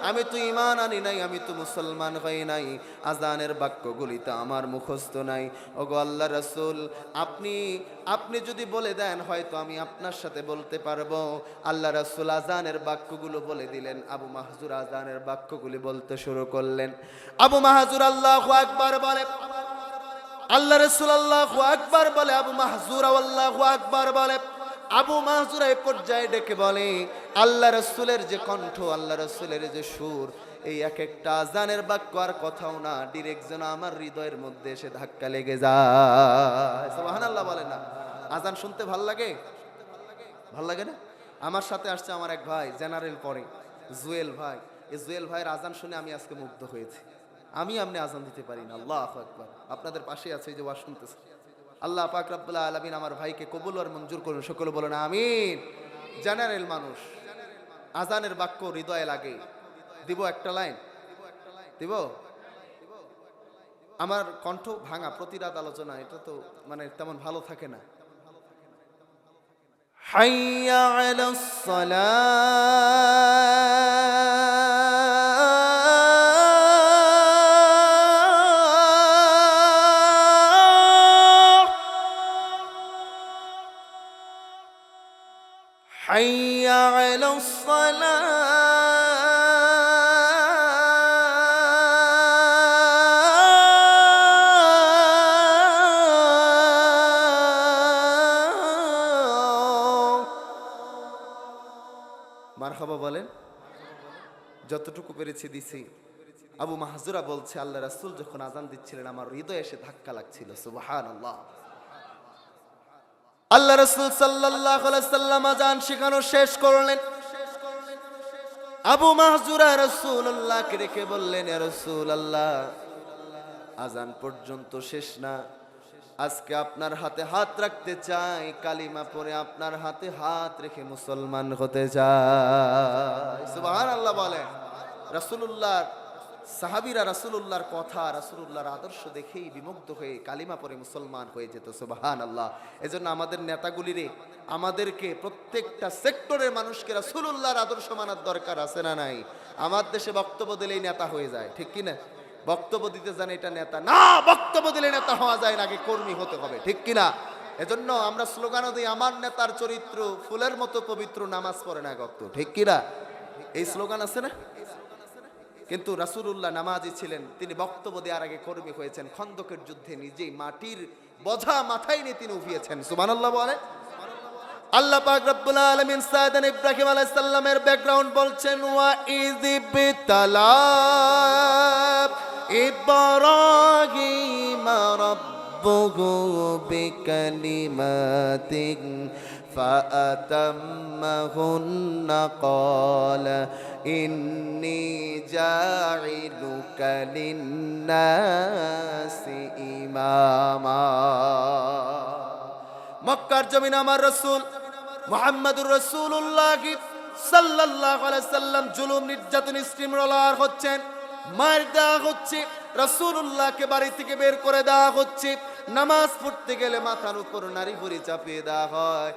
আমি তো ঈমান আনি নাই, আমি তো মুসলমান হই নাই, আযানের বাক্যগুলি তো আমার মুখস্থ নাই। ওগো আল্লাহর রাসূল, আপনি যদি বলে দেন হয়তো আমি আপনার সাথে বলতে পারবো। আল্লাহ রাসূল আযানের বাক্যগুলো বলে দিলেন। আবু মাহজুর আযানের বাক্যগুলি বলতে শুরু করলেন। আবু মাহজুর আল্লাহু আকবার বলে, আল্লাহ রাসূল আল্লাহু আকবার বলে, আবু মাহজুর আল্লাহু আকবার বলে। আবু মাহজুর এই পর্যায়ে ডেকে বলে, আল্লাহ রাসূলের যে কণ্ঠ, আল্লাহ রাসূলের যে সুর, এই এক একটা আযানের বাক্য আর কথাও না, ডিরেক্ট যেন আমার হৃদয়ের মধ্যে এসে ধাক্কা লেগে যায়। সুবহানাল্লাহ বলে না? আযান শুনতে ভাল লাগে? ভাল লাগে না? আমার সাথে আসছে আমার এক ভাই, জেনারেল পড়ে, জুয়েল ভাই। এই জুয়েল ভাইয়ের আযান শুনে আমি আজকে মুগ্ধ হয়েছি। আমি আযান দিতে পারি না। আল্লাহু আকবার। আপনাদের পাশে আছে এই যে ওয়াজ শুনতেছে। আল্লাহ পাক রব্বুল আলামিন আমার ভাইকে কবুল আর মঞ্জুর করুন, সকলে বলেন আমিন। জেনারেল মানুষ, আযানের বাক্য হৃদয়ে লাগে। দিব একটা লাইন? দিব? আমার কণ্ঠ ভাঙা, প্রতি রাত আলোচনা, এটা তো মানে তেমন ভালো থাকে না। হাইয়া আলাস সালাহ হাইয়া আলাস মারহাবা বলেন। যতটুকু পেরেছি দিছি। আবু মাহজুরা বলছে আল্লাহ রাসূল যখন আজান দিচ্ছিলেন আমার হৃদয়ে এসে ধাক্কা লাগছিল। সুবহানাল্লাহ। আল্লাহ রাসূল সাল্লাল্লাহু আলাইহি সাল্লাম আজান শেখানো শেষ করলেন। আবু মাহজুরা রাসূলুল্লাহকে রেখে বললেন, ইয়া রাসূলুল্লাহ, আজান পর্যন্ত শেষ না, আজকে আপনার হাতে হাত রাখতে চাই, কালিমা পড়ে আপনার হাতে হাত রেখে মুসলমান হতে চাই। সুবহানাল্লাহ বলেন। রাসূলুল্লাহ সাহাবীরা রাসূলুল্লাহর কথা, রাসূলুল্লাহর আদর্শ দেখেই বিমুগ্ধ হয়ে কালিমা পড়ে মুসলমান হয়ে যেত। সুবহানাল্লাহ। এজন্য আমাদের নেতাগুলিরে, আমাদেরকে প্রত্যেকটা সেক্টরের মানুষকে রাসূলুল্লাহর আদর্শ মানার দরকার আছে না নাই? আমার দেশে বক্তব্য দিলেই নেতা হয়ে যায়, ঠিক কি না? বক্তব্য দিতে জানে এটা নেতা না, বক্তব্য দিলে নেতা হওয়া যায় না, আগে কর্মী হতে হবে, ঠিক কিনা? এজন্য আমরা স্লোগানও দিই, আমার নেতার চরিত্র ফুলের মতো পবিত্র, নামাজ পড়ে না গক্ত, ঠিক কিনা? এই স্লোগান আছে না? কিন্তু রাসূলুল্লাহ নামাজি ছিলেন, তিনি বক্তব্য দেওয়ার আগে কর্মী হয়েছেন। খন্দকের যুদ্ধে নিজেই মাটির বোঝা মাথায় নিয়ে তিনি উঠিয়েছেন। সুবহানাল্লাহ বলে। আল্লাহ পাক রব্বুল আলামিন সাইয়েদনা ইব্রাহিম আলাইহিস সালামের ব্যাকগ্রাউন্ড বলছেন, ওয়া ইযবিতালা ইব্রাহিম রাব্বুহু বিকালিমাতিন ফাআতাম্মাহুন্না ক্বালা ইন্নী জাইলুকা লিন্নাসি ইমামা। মক্কার জমিন আমার রাসূল মুহাম্মদুর রাসূলুল্লাহ সাল্লাল্লাহু আলাইহি সাল্লাম জুলুম নির্যাতন স্টিমরোলার হচ্ছেন, মার দেওয়া হচ্ছে, রাসূলুল্লাহকে বাড়ি থেকে বের করে দেওয়া হচ্ছে, নামাজ পড়তে গেলে মাথার উপর নারী ভুঁড়ি চাপিয়ে দেওয়া হয়।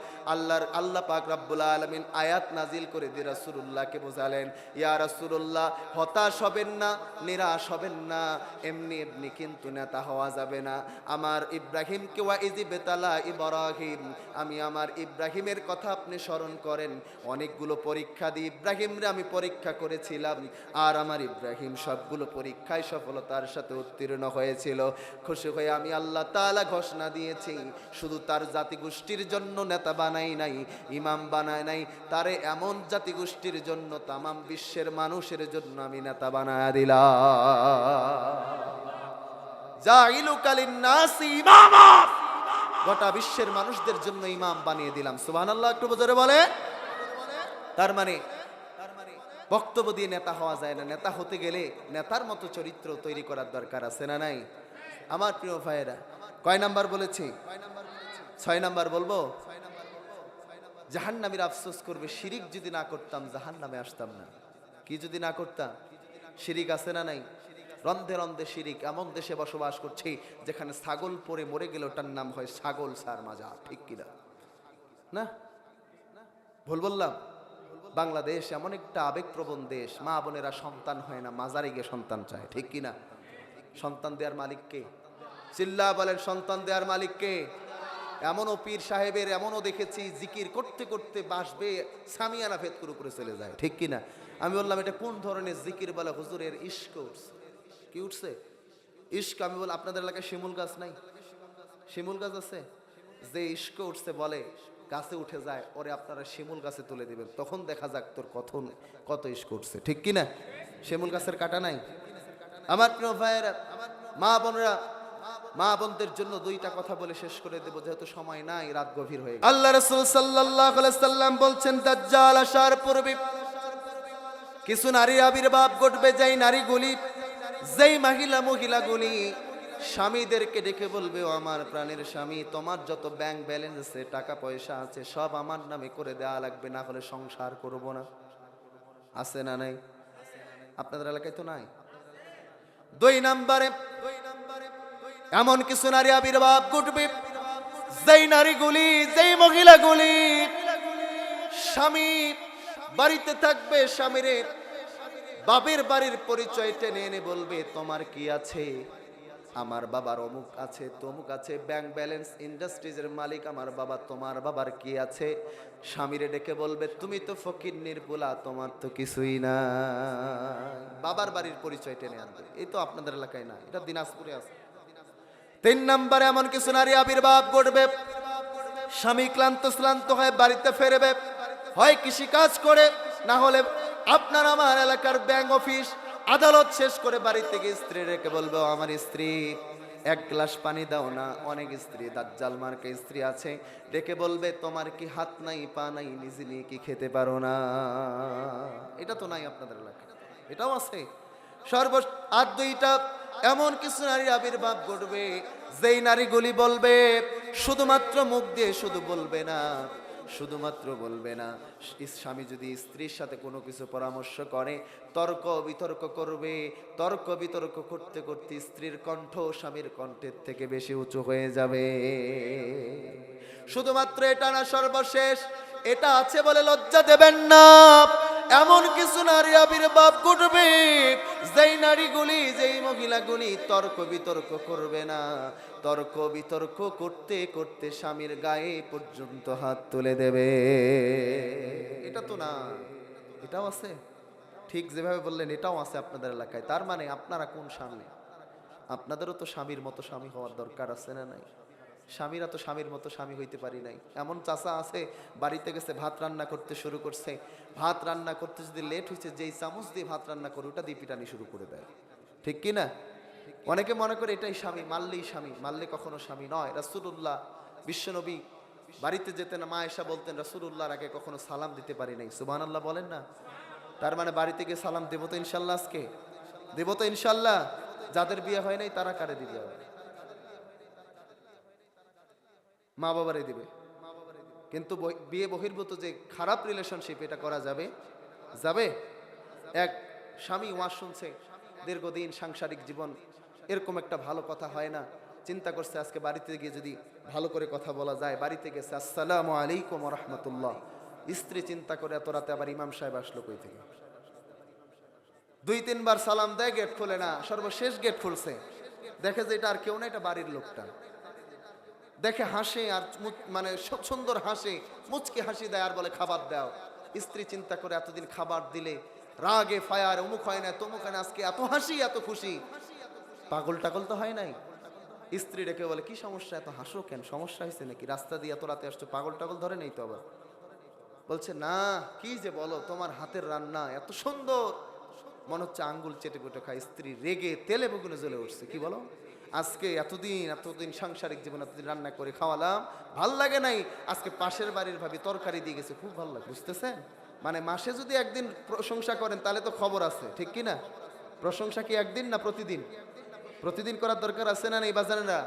আল্লাহ পাক রব্বুল আলামিন আয়াত নাজিল করে দিয়ে রাসূলুল্লাহকে বোঝালেন, ইয়া রাসূলুল্লাহ, হতাশ হবেন না, নিরাশ হবেন না, এমনি এমনি কিন্তু নেতা হওয়া যাবে না। আমার ইব্রাহিমকে ওয়া ইযবিতালা ইব্রাহিম, আমি আমার ইব্রাহিমের কথা আপনি স্মরণ করেন। অনেকগুলো পরীক্ষা দিয়ে ইব্রাহিমরে আমি পরীক্ষা করেছিলাম, আর আমার ইব্রাহিম সবগুলো পরীক্ষায় সফলতার সাথে উত্তীর্ণ হয়েছিল। খুশি হয়ে আমি আল্লাহ তাআলা ঘোষণা দিয়েছি, শুধু তার জাতিগোষ্ঠীর জন্য নেতা বানাই নাই, ইমাম বানায় নাই, তারে এমন জাতিগোষ্ঠীর জন্য, তামাম বিশ্বের মানুষের জন্য আমি নেতা বানায় দিলাম। জাইলুকা লিন্নাসি ইমামা, গোটা বিশ্বের মানুষদের জন্য ইমাম বানিয়ে দিলাম। সুবহানাল্লাহ, একটু জোরে বলে। তার মানে বক্তব্য দিয়ে নেতা হওয়া যায় না, নেতা হতে গেলে নেতার মতো চরিত্র তৈরি করার দরকার আছে না নাই? আমার প্রিয় ভাইয়েরা, কয় নাম্বার বলেছি? 6 নাম্বার বলবো। জাহান্নামীরা আফসোস করবে, শিরিক যদি না করতাম জাহান্নামে আসতাম না। কি যদি না করতাম? শিরিক আছে না নাই? রন্ধে রন্ধে শিরিক। এমন দেশে বসবাস করছি যেখানে ছাগল পরে মরে গেলে ওটার নাম হয় ছাগল সার মাজা, ঠিক কিনা? না ভুল বললাম? বাংলাদেশ এমন একটা আবেগপ্রবণ দেশ, মা বোনেরা সন্তান হয় না, মাজারে গিয়ে সন্তান চায়, ঠিক কিনা? সন্তান দেওয়ার মালিক কে? চিল্লা বলেন, সন্তান দেওয়ার মালিক কে? এমনও পীর সাহেবের, এমনও দেখেছি জিকির করতে করতে বাসবে সামিয়ানা ভেদ করে উপরে চলে যায়, ঠিক কিনা? আমি বললাম এটা কোন ধরনের জিকির? বলে হুজুরের ইশক উঠছে। কি উঠছে? ইশক। আমি বল, আপনাদের এলাকায় শিমুল গাছ নাই? শিমুল গাছ আছে? যে ইশক উঠছে বলে গাছে উঠে যায়, ওরে আপনারা শিমুল গাছে তুলে দিবেন, তখন দেখা যাক তোর কত ইশক উঠছে, ঠিক কিনা? শিমুল গাছের কাটা নাই? আমার প্রিয় ভাইয়েরা, মা বোনেরা, মা বোনদের জন্য 2টা কথা বলে শেষ করে দেব, যেহেতু সময় নাই, রাত গভীর হয়ে গেছে। আল্লাহ রাসূল সাল্লাল্লাহু আলাইহি সাল্লাম বলছেন, দাজ্জাল আসার পূর্বে কিছু নারীর আবির্ভাব ঘটবে, যেই মহিলাগুলি স্বামীদেরকে ডেকে বলবে, ও আমার প্রাণের স্বামী, তোমার যত ব্যাংক ব্যালেন্স আছে, টাকা পয়সা আছে, সব আমার নামে করে দেওয়া লাগবে, না হলে সংসার করব না। আছে না নাই? আপনাদের এলাকায় তো নাই। 2 নম্বরে এমন কিছু নারী আবির্ভাব ঘটবে, যেই নারীগুলি, যেই মহিলাগুলি স্বামী বাড়িতে থাকবে, স্বামীরে বাপের বাড়ির পরিচয় টেনে এনে বলবে তোমার কি আছে? আমার বাবার অমুক আছে, তমুক আছে, ব্যাংক ব্যালেন্স, ইন্ডাস্ট্রিজের মালিক আমার বাবা। তোমার বাবার কি আছে? স্বামীরে ডেকে বলবে তুমি তো ফকিন্নির পোলা, তোমার তো কিছুই না। বাবার বাড়ির পরিচয় টেনে আনবে। এই তো আপনাদের এলাকায় না, এটা দিনাজপুরে আছে। 3 নম্বরে এমন কিছু নারী আবির্ভাব ঘটবে, স্বামী ক্লান্ত শ্লান্ত হয়ে বাড়িতে ফেরবে, হয় কৃষি কাজ করে, না হলে আপনার আমার এলাকার ব্যাংক অফিস আদালত শেষ করে বাড়িতে গিয়ে স্ত্রী রেখে বলবে আমার স্ত্রী এক গ্লাস পানি দাও না। অনেক স্ত্রী দাজ্জাল মার্কা স্ত্রী আছে, ডেকে বলবে তোমার কি হাত নাই পা নাই, নিজে নিয়ে কি খেতে পারো না? এটা তো নাই আপনাদের এলাকায়, এটাও আছে। আর 2টা এমন কিছু নারীর আবির্ভাব ঘটবে, যেই নারীগুলি বলবে শুধুমাত্র মুখ দিয়ে শুধু বলবে না, শুধুমাত্র বলবে না, স্বামী যদি স্ত্রীর সাথে কোনো কিছু পরামর্শ করে তর্ক বিতর্ক করবে। তর্ক বিতর্ক করতে করতে স্ত্রীর কণ্ঠ স্বামীর কণ্ঠের থেকে বেশি উঁচু হয়ে যাবে। শুধুমাত্র এটা না, সর্বশেষ এটা আছে বলে লজ্জা দেবেন না, এমন কিছু নারী আবির্ভাব ঘটবে যেই নারীগুলি, যেই মহিলাগুলি তর্ক বিতর্ক করবে না, তর্ক বিতর্ক করতে করতে স্বামীর গায়ে পর্যন্ত হাত তুলে দেবে। এটা তো না, এটাও আছে। ঠিক যেভাবে বললেন এটাও আছে আপনাদের এলাকায়। তার মানে আপনারা কোন স্বামী? আপনাদেরও তো স্বামীর মতো স্বামী হওয়ার দরকার আছে না নাই? স্বামীরা তো স্বামীর মতো স্বামী হইতে পারি নাই। এমন চাচা আছে বাড়িতে গেছে, ভাত রান্না করতে শুরু করছে, ভাত রান্না করতে যদি লেট হয়েছে, যেই চামচ দিয়ে ভাত রান্না করে ওটা দিয়ে পিটানি শুরু করে দেয়। ঠিক কি না? অনেকে মনে করে এটাই স্বামী, মারলেই স্বামী। মারলে কখনো স্বামী নয়। রাসূলুল্লাহ বিশ্বনবী বাড়িতে যেতেন, মা আয়েশা বলতেন রাসূলুল্লাহর আগে কখনো সালাম দিতে পারি নাই। সুবহানাল্লাহ বলেন না? তার মানে বাড়িতে গিয়ে সালাম দেবো তো ইনশাল্লাহ, আজকে দেবো তো ইনশাল্লাহ। যাদের বিয়ে হয় নাই তারা কারে দিবে? মা বাবারে দিবে। কিন্তু বিয়ে বহির্ভূত যে খারাপ রিলেশনশিপ, এটা করা যাবে? যাবে? এক স্বামী ওয়াজ শুনছে, দীর্ঘদিন সাংসারিক জীবন, এরকম একটা ভালো কথা হয় না। চিন্তা করছে আজকে বাড়িতে গিয়ে যদি ভালো করে কথা বলা যায়। বাড়িতে গেছে, আসসালামু আলাইকুম ওয়া রাহমাতুল্লাহ। স্ত্রী চিন্তা করে এত রাতে আবার ইমাম সাহেব আসলো কই থেকে? 2-3 বার সালাম দেয়, গেট খুলে না। সর্বশেষ গেট খুলছে, দেখে যে এটা আর কেউ না, এটা বাড়ির লোকটা। দেখে হাসে, আর মানে সুন্দর হাসে, মুচকি হাসি দেয়, আর বলে খাবার দাও। স্ত্রী চিন্তা করে এতদিন খাবার দিলে রাগে ফায়ার, অমুক হয় না তমুক হয় না, আজকে এত হাসি এত খুশি, পাগল টাগল তো হয় নাই। স্ত্রী ডেকে বলে কি সমস্যা, এত হাসো কেন, সমস্যা হয়েছে নাকি? রাস্তা দিয়ে এত রাতে আসছো, পাগল টাগল ধরে নেই তো? আবার বলছে না, কি যে বলো, তোমার হাতের রান্না এত সুন্দর, মনে হচ্ছে আঙ্গুল চেটে পুটে খায়। স্ত্রী রেগে তেলে বেগুনে জ্বলে উঠছে। কি বলো, আজকে এতদিন সাংসারিক জীবন এতদিন রান্না করে খাওয়ালাম, ভাল লাগে নাই, আজকে পাশের বাড়ির ভাবি তরকারি দিয়ে গেছে, খুব ভালো লাগে। বুঝতেছেন? মানে মাসে যদি একদিন প্রশংসা করেন তাহলে তো খবর আছে। ঠিক কি না? প্রশংসা কি একদিন না প্রতিদিন? প্রতিদিন করার দরকার আছে না নেই বাজারেরা?